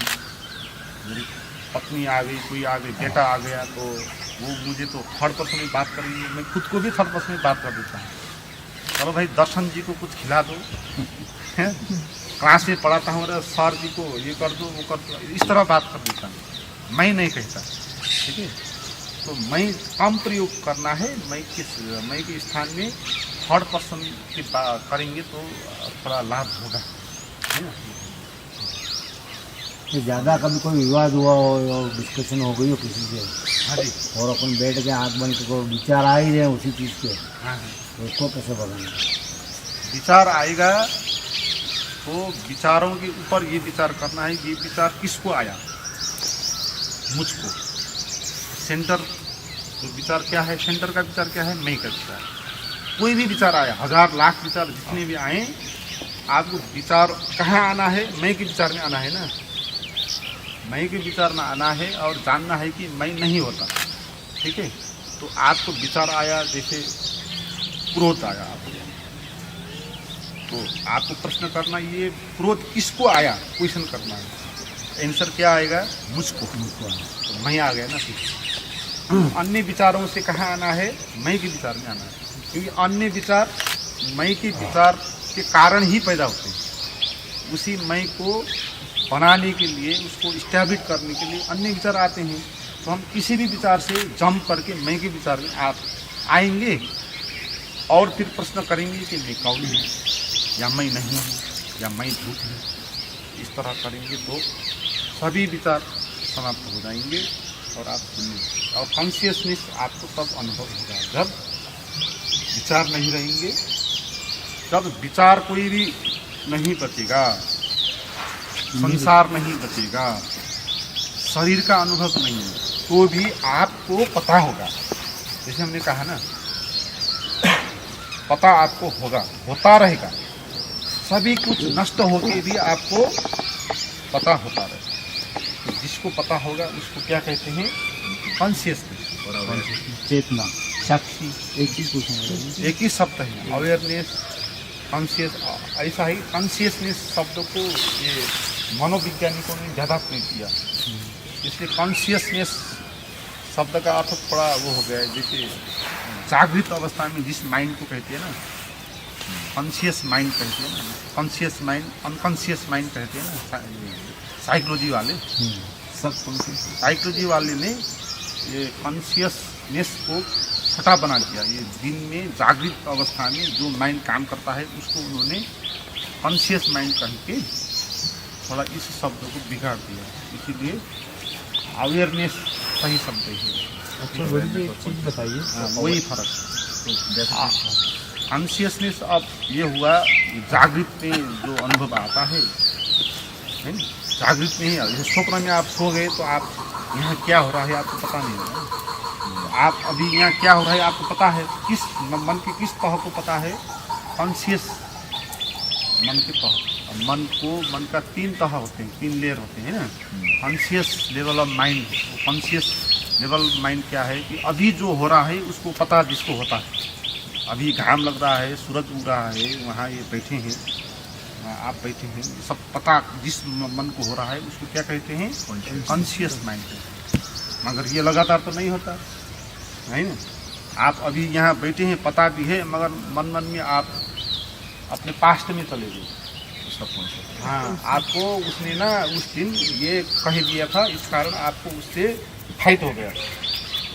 मेरी पत्नी आ गई, कोई आ गई, बेटा आ गया, तो वो मुझे तो थर्ड पर्सन में बात करेंगे, मैं खुद को भी थर्ड पर्सन में बात कर देता हूँ। चलो भाई दर्शन जी को कुछ खिला दो, क्लास में पढ़ाता हूँ, अरे सर जी को ये कर दो, वो कर दो, इस तरह बात कर देता हूँ, मैं नहीं कहता, ठीक है। तो मैं कम प्रयोग करना है, मैं के स्थान में थर्ड पर्सन की बात करेंगे तो थोड़ा लाभ होगा, है ना। ज़्यादा कभी कोई विवाद हुआ हो और डिस्कशन हो गई हो किसी से, हाँ जी, और अपन बैठ के आँख बंद के कोई विचार आ ही रहे हैं उसी चीज़ के, हाँ, तो उसको कैसे भगाना? विचार आएगा तो विचारों के ऊपर ये विचार करना है, ये विचार किसको आया? मुझको। सेंटर तो विचार क्या है? सेंटर का विचार क्या है? मैं का विचार। कोई भी विचार आया, हजार लाख विचार जितने भी आए, आपको विचार कहाँ आना है? मैं के विचार में आना है ना। मैं के विचार में आना है और जानना है कि मैं नहीं होता, ठीक है। तो आपको विचार आया, जैसे क्रोध आया आपको, तो आपको प्रश्न करना, ये क्रोध किसको आया? क्वेश्चन करना है। आंसर क्या आएगा? मुझको। तो मैं आ गया ना फिर। अन्य विचारों से कहाँ आना है? मैं के विचार में आना है, क्योंकि अन्य विचार मैं के विचार के कारण ही पैदा होते हैं। उसी मैं को बनाने के लिए, उसको इस्टेब्लिश करने के लिए अन्य विचार आते हैं। तो हम किसी भी विचार से जंप करके मैं के विचार में आएंगे और फिर प्रश्न करेंगे कि मैं कौन हूँ, या मैं नहीं हूँ, या मैं झूठ हूँ। इस तरह करेंगे तो सभी विचार समाप्त हो जाएंगे और आप सुनिए। और कॉन्शियसनेस आपको तब अनुभव होगा जब विचार नहीं रहेंगे, जब विचार कोई भी नहीं बचेगा, संसार नहीं बचेगा, शरीर का अनुभव नहीं है, तो भी आपको पता होगा। जैसे हमने कहा ना, पता आपको होगा, होता रहेगा, सभी कुछ नष्ट होके भी आपको पता होता रहेगा। तो जिसको पता होगा उसको क्या कहते हैं? कॉन्शियसनेस, चेतना, साक्षी, एक ही पूछना एक ही शब्द है, अवेयरनेस, कॉन्शियस। ऐसा ही कॉन्शियसनेस शब्द को ये मनोवैज्ञानिकों ने ज़्यादा प्रयोग किया, इसलिए कॉन्शियसनेस शब्द का अर्थ थोड़ा वो हो गया है। जैसे जागृत अवस्था में जिस माइंड को कहते हैं ना, कॉन्शियस माइंड कहते हैं ना, कॉन्शियस माइंड, अनकॉन्शियस माइंड कहते हैं ना, साइकोलॉजी वाले। साइकोलॉजी वाले ने ये कॉन्शियसनेस को छठा बना दिया। ये दिन में जागृत अवस्था में जो माइंड काम करता है उसको उन्होंने कॉन्शियस माइंड कह के थोड़ा इस शब्द को बिगाड़ दिया, इसीलिए अवेयरनेस सही शब्द है। अच्छा, बोलिए एक चीज़ बताइए। वही फर्क कॉन्शियसनेस अब ये हुआ जागृत में जो अनुभव आता है ना, जागृत में ही। जैसे स्वप्न में आप सो गए तो आप यहाँ क्या हो रहा है आपको पता नहीं होगा। आप अभी यहाँ क्या हो रहा है आपको पता है, किस मन के किस तह को पता है? कॉन्शियस मन के तह। मन का 3 तह होते हैं, 3 लेयर होते हैं ना। Conscious level of mind, conscious level mind क्या है कि अभी जो हो रहा है उसको पता जिसको होता है। अभी घाम लग रहा है, सूरज उग रहा है, वहाँ ये बैठे हैं, आप बैठे हैं, सब पता जिस मन को हो रहा है उसको क्या कहते हैं? Conscious mind. मगर ये लगातार तो नहीं होता है ना। आप अभी यहाँ बैठे हैं, पता भी है, मगर मन में आप अपने पास्ट में चले गए। हाँ, आपको उसने ना उस दिन ये कह दिया था, इस कारण आपको उससे फाइट हो गया।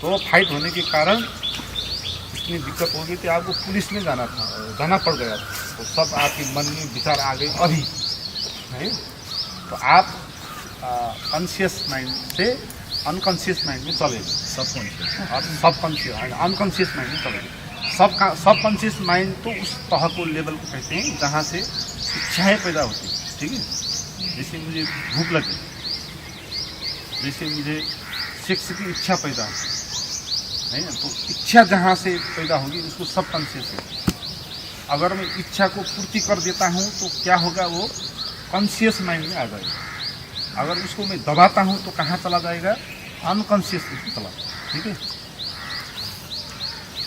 तो फाइट होने के कारण इतनी दिक्कत हो गई थी, आपको पुलिस में जाना पड़ गया। तो सब आपके मन में विचार आ गए अभी है। तो आप कॉन्शियस माइंड से अनकॉन्शियस माइंड में चले गए, और सबकॉन्शियस अनकॉन्शियस माइंड में चले गए। सबकॉन्शियस माइंड तो उस तह को लेवल को कहते हैं जहाँ से इच्छाएँ पैदा होती हैं। ठीक है, जैसे मुझे भूख लगी, जैसे मुझे सेक्स की इच्छा पैदा है ना, तो इच्छा जहाँ से पैदा होगी उसको सबकॉन्शियस है। अगर मैं इच्छा को पूर्ति कर देता हूँ तो क्या होगा? वो कॉन्शियस माइंड में आ जाएगा। अगर उसको मैं दबाता हूँ तो कहाँ चला जाएगा? अनकॉन्शियस में चला। ठीक है,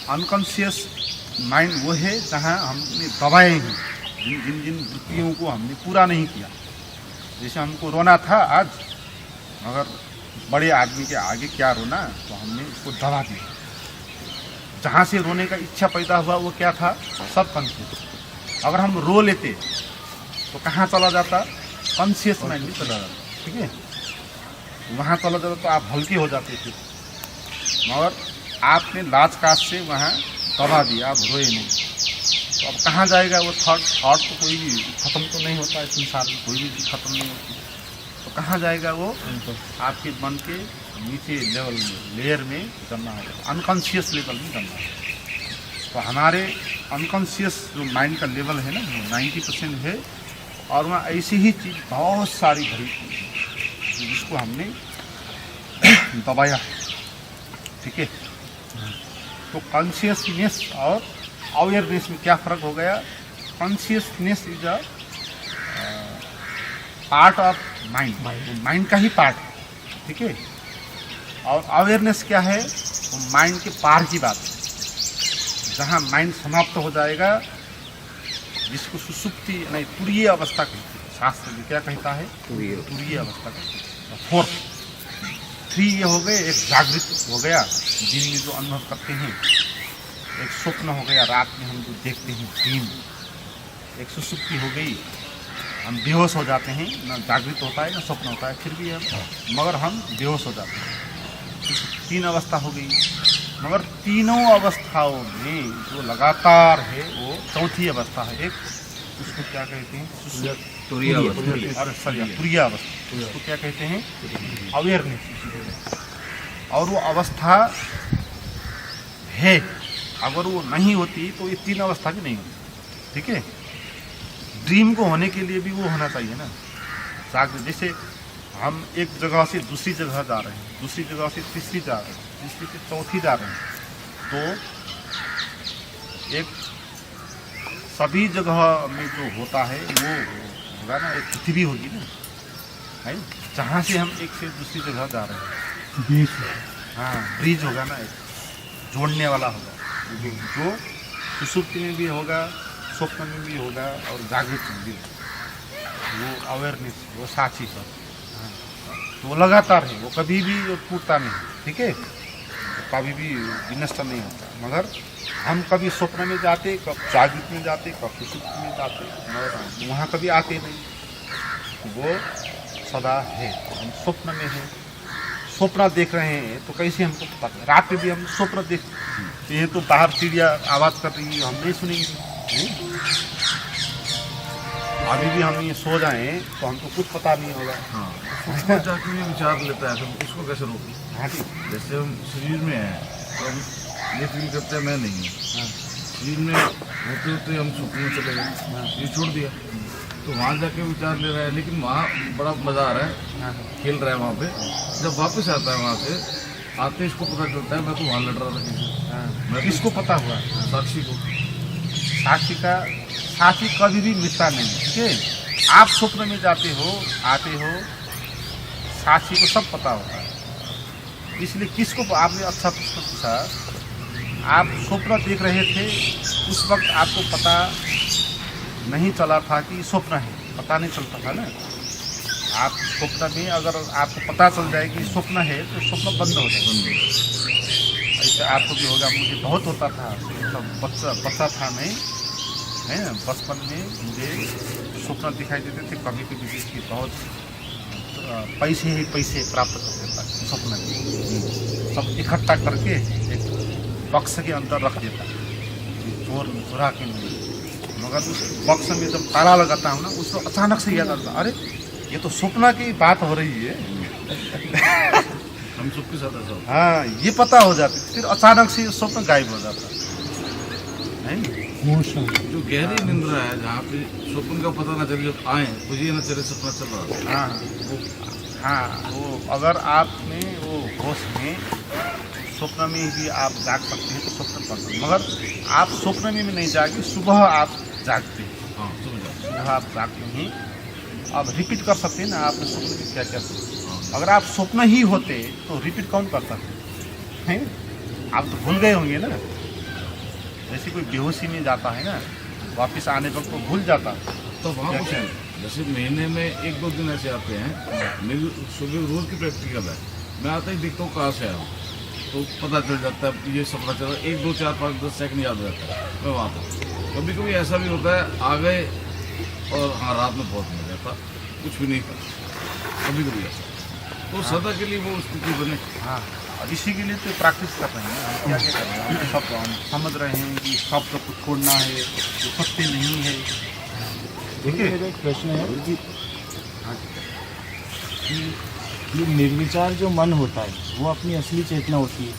अनकॉन्शियस माइंड वो है जहाँ हमने दबाए हैं, जिन वृत्तियों को हमने पूरा नहीं किया। जैसे हमको रोना था आज, मगर बड़े आदमी के आगे क्या रोना, तो हमने उसको दबा दिया। जहाँ से रोने का इच्छा पैदा हुआ वो क्या था? सबकॉन्शियस। अगर हम रो लेते तो कहाँ चला जाता? कॉन्शियस माइंड में चला जाता। ठीक है, वहाँ चला जाता तो आप हल्के हो जाते थे, मगर आपने लाज काज से वहाँ दबा दिया, आप रोए नहीं। तो अब कहाँ जाएगा वो थॉट तो कोई भी ख़त्म तो नहीं होता है संसार में, कोई भी चीज़ ख़त्म नहीं होती। तो कहाँ जाएगा वो? आपके मन के नीचे लेवल में, लेयर में करना है, अनकॉन्शियस लेवल में करना है। तो हमारे अनकॉन्शियस जो माइंड का लेवल है ना, 90% है, और वहाँ ऐसी ही चीज़ बहुत सारी भरी है जिसको हमने दबाया है। ठीक है, तो कॉन्शियसनेस और अवेयरनेस में क्या फ़र्क हो गया? Consciousness is a part of mind, mind का ही पार्ट है। ठीक है, और अवेयरनेस क्या है? वो माइंड के पार की बात है, जहाँ माइंड समाप्त हो जाएगा, जिसको सुसुप्ति नहीं तुरीय अवस्था कहते हैं। शास्त्र में क्या कहता है? तुरीय अवस्था कहते हैं। 4 3 ये हो गए, एक जागृत हो गया दिन में जो अनुभव करते हैं, एक स्वप्न हो गया रात में हम जो देखते हैं ड्रीम, एक सुसुप्ति हो गई, हम बेहोश हो जाते हैं, ना जागृत होता है ना स्वप्न होता है, फिर भी हम मगर हम बेहोश हो जाते हैं। 3 अवस्था हो गई, मगर तीनों अवस्थाओं में जो लगातार है वो चौथी अवस्था है। एक उसको क्या कहते हैं? तुरीय अवस्था। उसको क्या कहते हैं? अवेयरनेस। और वो अवस्था है। अगर वो नहीं होती तो ये 3 अवस्था भी नहीं होती। ठीक है, ड्रीम को होने के लिए भी वो होना चाहिए ना। जागृत, जैसे हम एक जगह से दूसरी जगह जा रहे हैं, दूसरी जगह से तीसरी जा रहे हैं, तीसरी से चौथी जा रहे हैं, तो एक सभी जगह में जो होता है वो होगा ना, एक पृथ्वी होगी ना, है, जहाँ से हम एक से दूसरी जगह जा रहे हैं। बीच हाँ, ब्रिज होगा ना, एक जोड़ने वाला होगा, जो सुसुप्ति में भी होगा, स्वप्न में भी होगा और जागृत में भी होगा। वो अवेयरनेस, वो साक्षी पर, हाँ, तो वो लगातार है, वो कभी भी वो टूटता नहीं। ठीक है, कभी भी विनष्ट नहीं होता। मगर हम कभी स्वप्न में जाते, कब जागृत में जाते, कब सुसुप्ति में जाते, मगर वहाँ कभी आते नहीं। वो सदा है। हम स्वप्न में हैं, स्वप्न देख रहे हैं, तो कैसे हमको पता है? रात में भी हम स्वप्न देखते हैं, तो बाहर चिड़िया आवाज़ कर रही है, हम नहीं सुनेंगे। अभी भी हम ये सो जाएं तो हमको कुछ पता नहीं होगा। हाँ, उसको जाके ये विचार लेता है, तो उसको कैसे रोकें? हाँ जी, जैसे हम शरीर में हैं तो हम ये फील करते हैं मैं नहीं हूँ। शरीर में होते होते हम सुख में चले गए, ये छोड़ दिया, तो वहाँ जाके विचार ले रहा है, लेकिन वहाँ बड़ा मज़ा आ रहा है, खेल रहा है वहाँ पे। जब वापस आता है वहाँ से, आते इसको पता चलता है मैं तो वहाँ लड़ रहा था किसी। मैं किसको पता हुआ? साक्षी को। साक्षी कभी भी मिटता नहीं। ठीक है, आप स्वप्न में जाते हो, आते हो, साक्षी को सब पता होता है। इसलिए किसको, आपने अच्छा प्रश्न पूछा, आप स्वप्न देख रहे थे, उस वक्त आपको पता नहीं चला था कि स्वप्न है, पता नहीं चलता था ना। आप स्वप्न में अगर आपको पता चल जाए कि स्वप्न है तो स्वप्न बंद हो जाएगा। ऐसे आपको भी होगा, मुझे बहुत होता था, मतलब बच्चा था मैं, है ना, बचपन में मुझे स्वप्न दिखाई देते थे, कभी कभी जिसकी बहुत पैसे ही पैसे प्राप्त कर देता स्वप्न में, सब इकट्ठा करके एक बक्स के अंदर रख देता, चुरा के नहीं। मगर उस बक्स में जब ताला लगाता हूँ ना, उसको अचानक से याद आता, अरे ये तो स्वप्न की बात हो रही है। हम सबके साथ ऐसा होता हाँ, ये पता हो जाती, फिर अचानक से स्वप्न गायब हो जाता है। है। जो गहरी निंद्रा है, जहाँ पे स्वप्न का पता ना चले, जब आए तो ये ना चले सपना चल रहा है। हाँ, वो अगर आपने वो होश में स्वप्न में भी आप जाग सकते हैं तो स्वप्न पढ़ते हैं, मगर आप स्वप्न में भी नहीं जागे, सुबह आप जागते हैं। हाँ, समझ सुबह आप जागते हैं, आप रिपीट कर सकते हैं ना, आपने स्वप्न में क्या क्या सोचा। अगर आप स्वप्न ही होते तो रिपीट कौन करता है? आप तो भूल गए होंगे ना। जैसे कोई बेहोशी में जाता है ना, वापस आने पर तो भूल जाता। तो वहाँ कुछ है, जैसे महीने में 1-2 दिन ऐसे आते हैं, मेरी सुबह रोज की प्रैक्टिकल है, मैं आता ही देखता हूँ कहाँ से आया हूँ, तो पता चल जाता है ये सपना चल रहा है। 1, 2, 4, 5, 10 सेकंड याद रहता है, मैं वहाँ पर। कभी कभी ऐसा भी होता है, आ गए और हाँ रात में बहुत मजा आता, कुछ भी नहीं पता, कभी कभी ऐसा। तो सदा के लिए वो स्थिति बने। हाँ, और इसी के लिए तो प्रैक्टिस कर रहे हैं। हम क्या क्या कर रहे हैं, सब हम समझ रहे हैं कि शब्द को छोड़ना है, जो सत्य नहीं है। ठीक है, मेरा एक प्रश्न है जी, कि ये निर्विचार जो मन होता है वो अपनी असली चेतना होती है,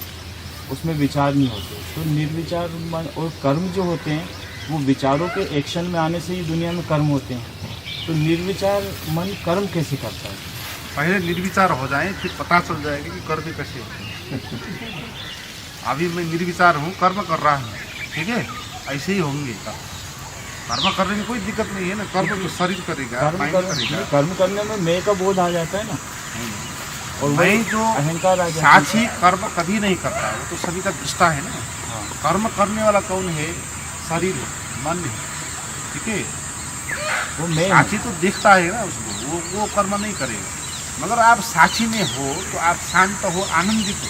उसमें विचार नहीं होते। तो निर्विचार मन और कर्म जो होते हैं वो विचारों के एक्शन में आने से ही दुनिया में कर्म होते हैं। तो निर्विचार मन कर्म कैसे करता है? पहले निर्विचार हो जाए, फिर पता चल जाएगा कि कर्म कैसे होते हैं। अभी मैं निर्विचार हूँ, कर्म कर रहा हूँ, ठीक है, ऐसे ही होंगे कर्म करने में कोई दिक्कत नहीं है ना। कर्म तो शरीर करेगा, माइंड करेगा। कर्म करने में मैं का बोध आ जाता है ना, और मैं वही जो अहंकार आ जाता है। साक्षी कर्म कभी नहीं करता है, वो तो सभी का दृष्टा है ना। कर्म करने वाला कौन है? शरीर है, मन है, ठीक है। वो मैं साक्षी तो देखता है ना उसको, वो कर्म नहीं करेगा। मगर आप साक्षी में हो तो आप शांत हो, आनंदित हो।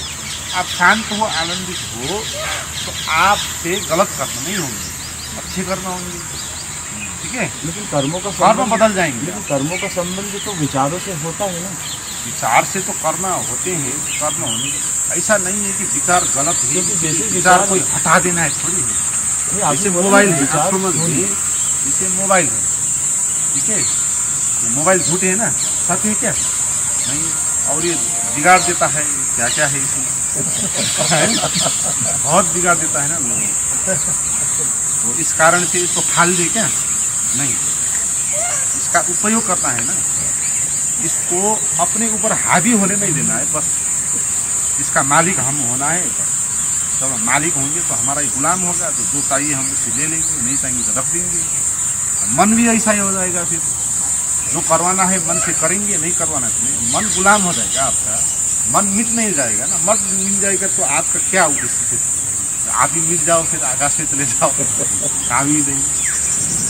आप शांत हो, आनंदित हो तो आपसे गलत कर्म नहीं होंगे, अच्छे कर्म होंगे, ठीक है। लेकिन कर्मों का कर्म संबंध, बदल जाएंगे। लेकिन कर्मों का संबंध तो विचारों से होता है ना। विचार से तो कर्म होते हैं, कर्म होंगे। ऐसा नहीं है कि विचार गलत है, क्योंकि जैसे विचार विचार कोई हटा देना है, थोड़ी है। नहीं, आपने जैसे बोला मोबाइल ना, है, विचार आप समझ होंगे। लीजिए, जैसे मोबाइल है, ठीक है। ये मोबाइल झूठ है ना, सच है क्या? नहीं। और ये बिगाड़ देता है, क्या क्या है इसमें बहुत बिगाड़ देता है ना लोगों को। वो इस कारण से इसको फाल दे क्या नहीं, इसका उपयोग करना है ना, इसको अपने ऊपर हावी होने नहीं देना है, बस इसका मालिक हम होना है। बस जब हम मालिक होंगे तो हमारा ही गुलाम होगा, तो जो चाहिए हम उसे ले लेंगे, नहीं चाहिए तो रख देंगे। मन भी ऐसा ही हो जाएगा, फिर जो करवाना है मन से करेंगे, नहीं करवाना है नहीं, मन गुलाम हो जाएगा आपका, मन मिट नहीं जाएगा ना। मन मिट जाएगा तो आपका क्या उद्देश्य फिर, आप ही मिट जाओ फिर आकाश में चले जाओ, काम ही नहीं।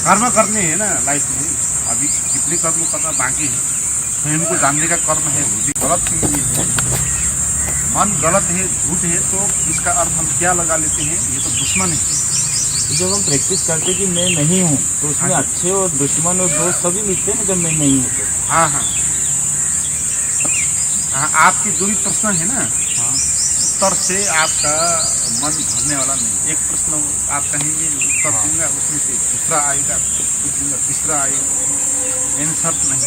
कर्म करने हैं ना लाइफ में, अभी कितने कर्म करना बाकी है, स्वयं को जानने का कर्म है, वो भी गलत चीज है। मन गलत है, झूठ है, तो इसका अर्थ हम क्या लगा लेते हैं, ये तो दुश्मन है। जब हम प्रैक्टिस करते कि मैं नहीं हूँ, तो उसमें हाँ। अच्छे और दुश्मन और दोस्त सभी मिलते हैं ना जब मैं नहीं हूँ तो। हाँ हाँ हाँ, आपकी जो भी प्रश्न है ना, हाँ उत्तर से आपका मन भरने वाला नहीं। एक प्रश्न आप कहेंगे उत्तर दूंगा, उसमें से दूसरा आएगा, कुछ दूंगा तीसरा आएगा, आंसर नहीं।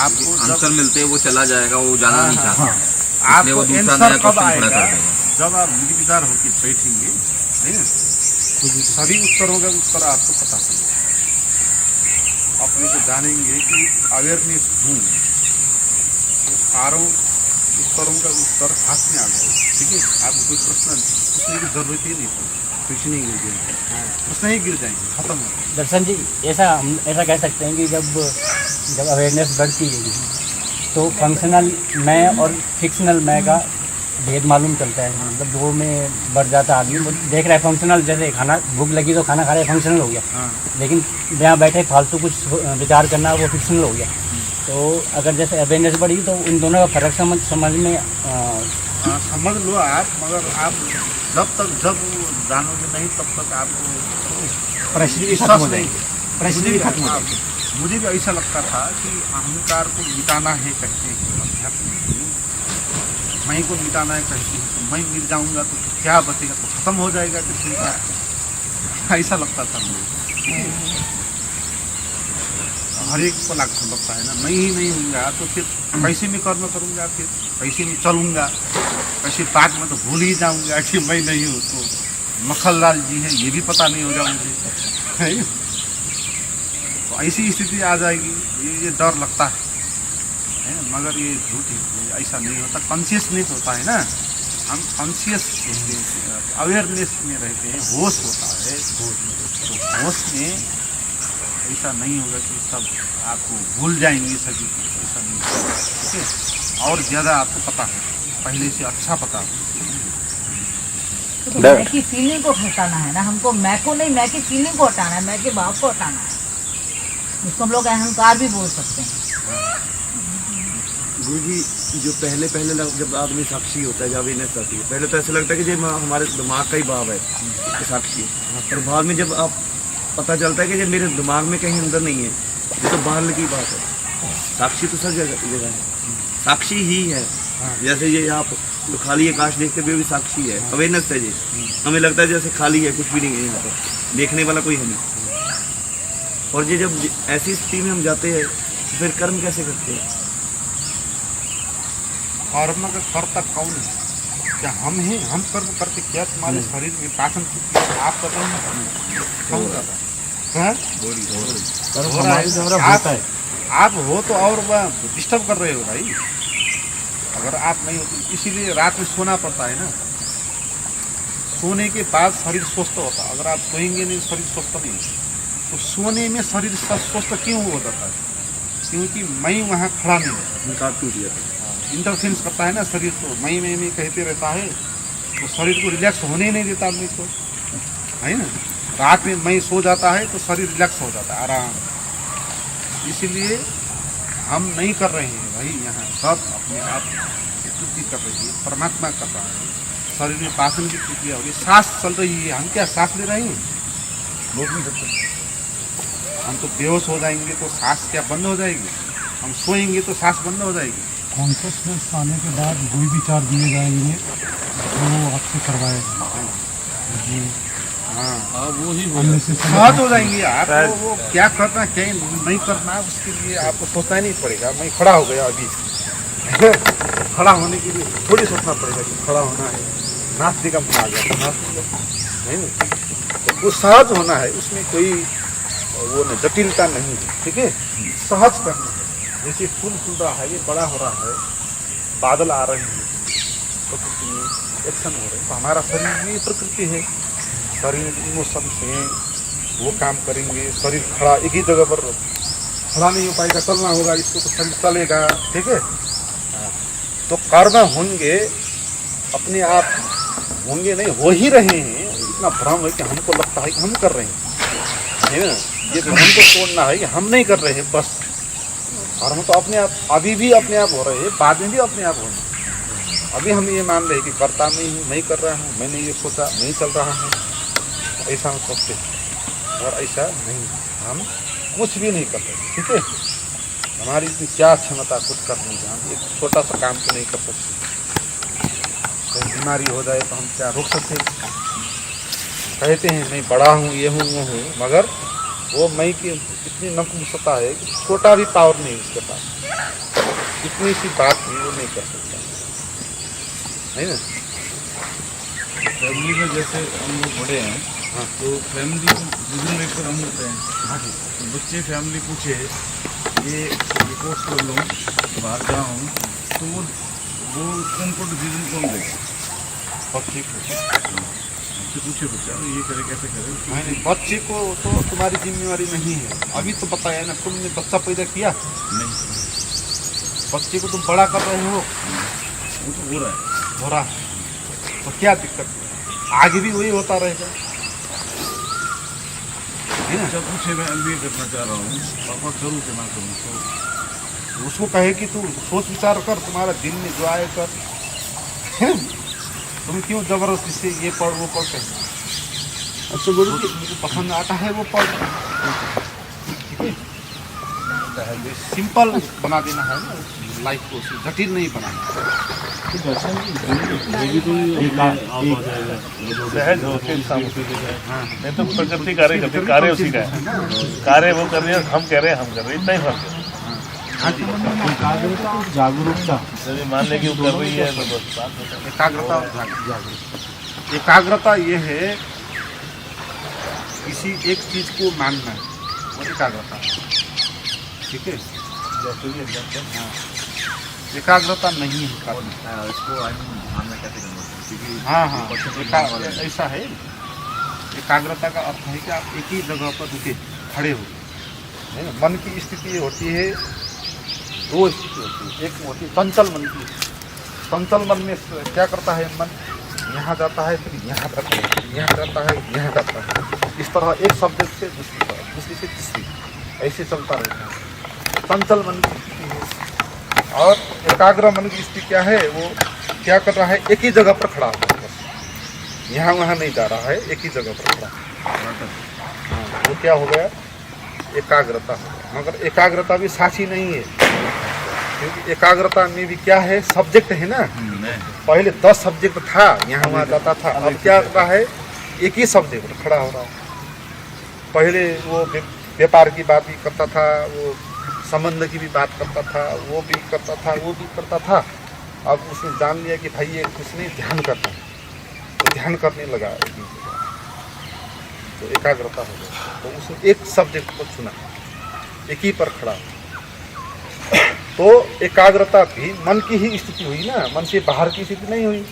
आपको आंसर मिलते वो चला जाएगा, वो जाना नहीं चाहता, इसलिए आपको वो दूसरा आंसर नया कब क्वेश्चन खड़ा आएगा, कर देगा। जब आप निर्विचार होकर बैठेंगे, नहीं ना, सभी उत्तरों का उत्तर आपको पता चलेगा। अपने को जानेंगे कि अवेयरनेस हूँ, तो सारों उत्तरों का उत्तर हाथ में आ जाएगा। ठीक है, आपको कोई प्रश्न पूछने की जरूरत ही नहीं पड़ेगी, कुछ नहीं गिर गया। प्रश्न ही गिर जाएंगे, खत्म हो जाएगा। दर्शन जी, ऐसा हम ऐसा कह सकते हैं कि जब अवेयरनेस बढ़ती है तो फंक्शनल मैं और फिक्शनल मैं का भेद मालूम चलता है। मतलब दो में बढ़ जाता है आदमी, वो देख रहा है फंक्शनल, जैसे खाना भूख लगी तो खाना खा रहे फंक्शनल हो गया, हाँ लेकिन यहाँ बैठे फालतू कुछ विचार करना वो फिक्शनल हो गया। तो अगर जैसे अवेयरनेस बढ़ी तो इन दोनों का फर्क समझ में समझ लो आप, मगर आप जब जानोगे नहीं तब तक आपको प्रश्न भी खत्म विश्वास हो नहीं। जाएगा, प्रश्न भी खत्म हो जाएगा। मुझे भी ऐसा लगता था कि अहंकार को मिटाना है कहते हैं अध्यात्म में, मैं को मिटाना है कहते हैं, तो मैं मिट जाऊंगा तो क्या बचेगा, तो खत्म हो जाएगा कि फिर क्या, ऐसा लगता था मुझे। हर एक को लगता है ना, मैं ही नहीं होऊंगा तो फिर कैसे मैं कर्म करूंगा, फिर कैसे मैं चलूंगा, कैसे पाक में तो भूल ही जाऊंगा कि मैं नहीं हूँ, तो मक्खनलाल जी हैं ये भी पता नहीं होगा मुझे, है ना? तो ऐसी स्थिति आ जाएगी, ये डर लगता है ना? मगर ये झूठ है, ऐसा नहीं होता। कॉन्शियसनेस होता है ना, हम कॉन्शियस अवेयरनेस में रहते हैं, होश होता है, तो होश में ऐसा नहीं होगा कि सब आपको भूल जाएंगे सभी, ऐसा नहीं होगा। ठीक है, और ज़्यादा आपको पता है, पहले से अच्छा पता है। तो मैं की फीलिंग को हटाना है ना हमको, मैं को नहीं, मैं की फीलिंग को हटाना है, मैं के भाव को हटाना है। इसको हम लोग अहंकार भी बोल सकते हैं। गुरु जी, जो पहले जब आदमी साक्षी होता है, जब अवेयरनेस आती है, पहले तो ऐसा लगता है कि ये हमारे दिमाग का ही भाव है कि साक्षी है, और बाद में जब आप पता चलता है कि ये मेरे दिमाग में कहीं अंदर नहीं है, ये तो बाहर की बात है। साक्षी तो सब जगह है, साक्षी ही है। जैसे ये आप तो खाली आकाश देखते हुए भी साक्षी है, अवेयरनेस है। ये हमें लगता है जैसे खाली है, कुछ भी नहीं है यहाँ पर, देखने वाला कोई है नहीं। और ये जब ऐसी स्थिति में हम जाते हैं तो फिर कर्म कैसे करते हैं? कर्म का कर्ता कौन है? क्या हम हैं? हम कर्म करते क्या? तुम्हारे शरीर में पाचन आप कर रहे हैं, कौन कर रहा है? कर्म हो रहा हमारी द्वारा है। होता है। आप हो तो और डिस्टर्ब कर रहे हो भाई। अगर आप नहीं हो तो इसीलिए रात में सोना पड़ता है ना, सोने के बाद शरीर स्वस्थ होता है। अगर आप सोएंगे नहीं, शरीर स्वस्थ नहीं, तो सोने में शरीर स्वस्थ क्यों हो जाता है? क्योंकि मैं वहाँ खड़ा नहीं होता, अहंकार टूट जाता है, इंटरफेरेंस करता है ना शरीर को, मैं कहते रहता है, तो शरीर को रिलैक्स होने ही नहीं देता आदमी को, है ना। रात में मैं सो जाता है तो शरीर रिलैक्स हो जाता है, आराम। इसीलिए हम नहीं कर रहे हैं भाई, यहाँ सब अपने आप स्तुति कर रही है, परमात्मा कर रहा है। शरीर में पाचन की प्रक्रिया हो रही है, सांस चल रही है, हम क्या सांस ले रहे हैं? बोल नहीं सकते। हम तो बेहोश हो जाएंगे तो सांस क्या बंद हो जाएगी? हम सोएंगे तो सांस बंद हो जाएगी। कॉन्शियसनेस आने के बाद वही विचार दिए जाएंगे जो आपसे करवाए जाएंगे। हाँ, वो ही सहज हो जाएंगे आप। वो क्या करना क्या नहीं करना, उसके लिए आपको सोचना ही नहीं पड़ेगा। मैं खड़ा हो गया अभी खड़ा होने के लिए थोड़ी सोचना पड़ेगा कि खड़ा होना है, नास्तिक का आ गया तो नास्तिक नहीं ना, तो वो सहज होना है, उसमें कोई वो न जटिलता नहीं है, ठीक है, सहज करना है। जैसे फूल फूल रहा है, ये बड़ा हो रहा है, बादल आ रहे हैं, प्रकृति में एक्शन हो रहे हैं, तो हमारा शरीर में प्रकृति है, शरीर इमोशन से वो काम करेंगे, शरीर खड़ा एक ही जगह पर खड़ा नहीं हो पाएगा, चलना होगा, इसको तो शरीर चलेगा, ठीक है। तो कर्म होंगे अपने आप होंगे नहीं, हो ही रहे हैं, इतना भ्रम है कि हमको लगता है कि हम कर रहे हैं, है ना, ये भ्रम को तोड़ना है कि हम नहीं कर रहे हैं, बस कर्म तो अपने आप अभी भी अपने आप हो रहे हैं, बाद में भी अपने आप होंगे। अभी हम ये मान रहे हैं कि करता नहीं हूँ, मैं कर रहा हूँ, मैंने ये सोचा, मैं चल रहा हूँ, ऐसा हम सोचते हैं, और ऐसा नहीं, हम कुछ भी नहीं कर रहे, ठीक है। हमारी इतनी क्या क्षमता कुछ करने की, हम एक छोटा सा काम तो नहीं कर सकते, कोई बीमारी हो जाए तो हम क्या रोक सकते हैं। कहते हैं मैं बड़ा हूँ, ये हूँ, वो हूँ, मगर वो मैं की इतनी नपुंसकता है कि छोटा भी पावर नहीं उसके पास, इतनी सी बात भी वो नहीं कर सकता, नहीं ना। फैमिली में जैसे हम लोग बड़े हैं, हाँ। तो फैमिली को डिसीजन मेकर हम होते हैं। हाँ जी, तो बच्चे फैमिली पूछे ये कोर्स कर लूँ, बाहर जाऊँ, तो वो उनको डिसीजन कौन देगा? बच्चे को हमसे पूछे बच्चा ये करे कैसे करे, नहीं, बच्चे को तो तुम्हारी जिम्मेवारी नहीं है, अभी तो बताया ना, तुमने बच्चा पैदा किया, नहीं बच्चे को तुम बड़ा कर रहे हो, वो तो हो रहा है। हो रहा है, तो क्या दिक्कत है, आगे भी वही होता रहेगा, है ना। बच्चा पूछे मैं MBA करना चाह रहा हूँ, पापा करूँ कि ना करूँ, तो उसको कहे कि तू सोच विचार कर, तुम्हारा दिल में जो आए कर, है ना? तुम क्यों जबरदस्ती से ये पढ़ वो पढ़ कहें, अच्छा गुरु जी मुझे पसंद आता है वो पढ़, ठीक है, सिंपल बना देना है ना लाइफ को, जटिल नहीं बनाना। तो दर्शन जी, ये भी कोई सहज होते इंसान नहीं तो प्रकृति कार्य करती, कार्य उसी का है, कार्य वो कर रहे हैं, हम कह रहे हैं, हम कर रहे हैं, इतना ही फर्क है। हाँ जी, एकाग्रता और जागरूकता, यदि मान लें कि वो कर रही है तो बस बात होता है। एकाग्रता और जागरूकता। एकाग्रता ये है किसी एक चीज को मानना, वो एकाग्रता, ठीक है। जैसे भी एग्जाम्पल, हाँ, एकाग्रता नहीं है कर्म। इसको ध्यान में कैसे करना है? क्योंकि हाँ हाँ, ऐसा है, एकाग्रता का अर्थ है कि आप एक ही जगह पर रुके खड़े हो, है ना। मन की स्थिति होती है, दो स्थिति होती है, एक होती है चंचल मन की, चंचल मन में क्या करता है मन, यहाँ जाता है, फिर यहाँ जाता है, यहाँ जाता है, यहाँ जाता है, इस तरह एक सब्जेक्ट से दूसरी तरफ, दूसरी से तीसरी, ऐसे चलता रहता है, चंचल मन की स्थिति है। और एकाग्र मन की स्थिति क्या है, वो क्या कर रहा है, एक ही जगह पर खड़ा होता है, बस यहाँ वहाँ नहीं जा रहा है, एक ही जगह पर खड़ा। हाँ, वो क्या हो गया, एकाग्रता हो गया। मगर एकाग्रता भी साक्षी नहीं है, क्योंकि एकाग्रता में भी क्या है, सब्जेक्ट है ना। पहले 10 सब्जेक्ट था, यहाँ वहाँ जाता था, अब क्या कर रहा है, एक ही सब्जेक्ट पर खड़ा हो रहा है। पहले वो व्यापार की बात भी करता था, वो संबंध की भी बात करता था, वो भी करता था, वो भी करता था। अब उसने जान लिया कि भाई ये कुछ नहीं, ध्यान करना है, तो ध्यान करने लगा, तो एकाग्रता हो गई। तो उसने एक सब्जेक्ट को चुना, एक ही पर खड़ा। तो एकाग्रता भी मन की ही स्थिति हुई ना, मन से बाहर की स्थिति नहीं हुई।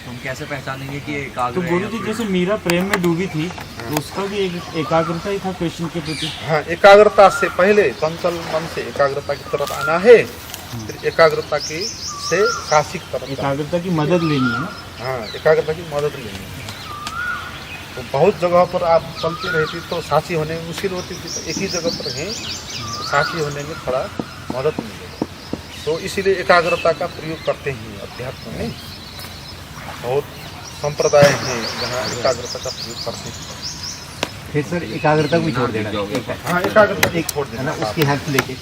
हम कैसे पहचानेंगे कि एकाग्र तो है गुरु या जी फिर- जैसे मीरा प्रेम में डूबी थी, तो उसका भी एक एकाग्रता ही था कृष्ण के प्रति। हाँ, एकाग्रता से पहले चंचल मन से एकाग्रता की तरफ आना है, फिर एकाग्रता की से साहसिक तरफ जाना। एकाग्रता की मदद लेनी है ना। हाँ, एकाग्रता की मदद लेनी है। तो बहुत जगह पर आप चलते रहती तो साथी होने में मुश्किल होती थी, तो एक ही जगह पर हैं, तो साथी होने में थोड़ा मदद मिलेगा। तो इसीलिए एकाग्रता का प्रयोग करते हैं अध्यात्म में। बहुत संप्रदाय हैं जहाँ एकाग्रता का प्रयोग करते हैं। फिर सर एकाग्रता को भी छोड़ देना, हाँ, एकाग्रता एक छोड़ देना, उसकी हेल्प लेके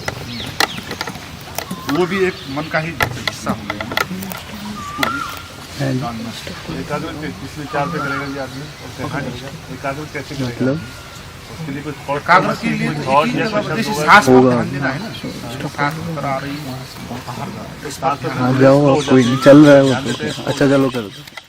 वो भी एक मन का ही हिस्सा हो गया ना, उसको भी जानना। एकाग्र किसने 4 पे करेगा जी आदमी, और कैसे करेगा? एकाग्र कैसे करेगा? उसके लिए कुछ थॉट एकाग्र के लिए तो थॉट एक ही या जगह कुछ जैसे होगा। सांस पर ध्यान देना है ना, सांस पर आ रही है, सांस पर हाँ जाओ, कोई नहीं चल रहा है वो तो। अच्छा चलो कर दो।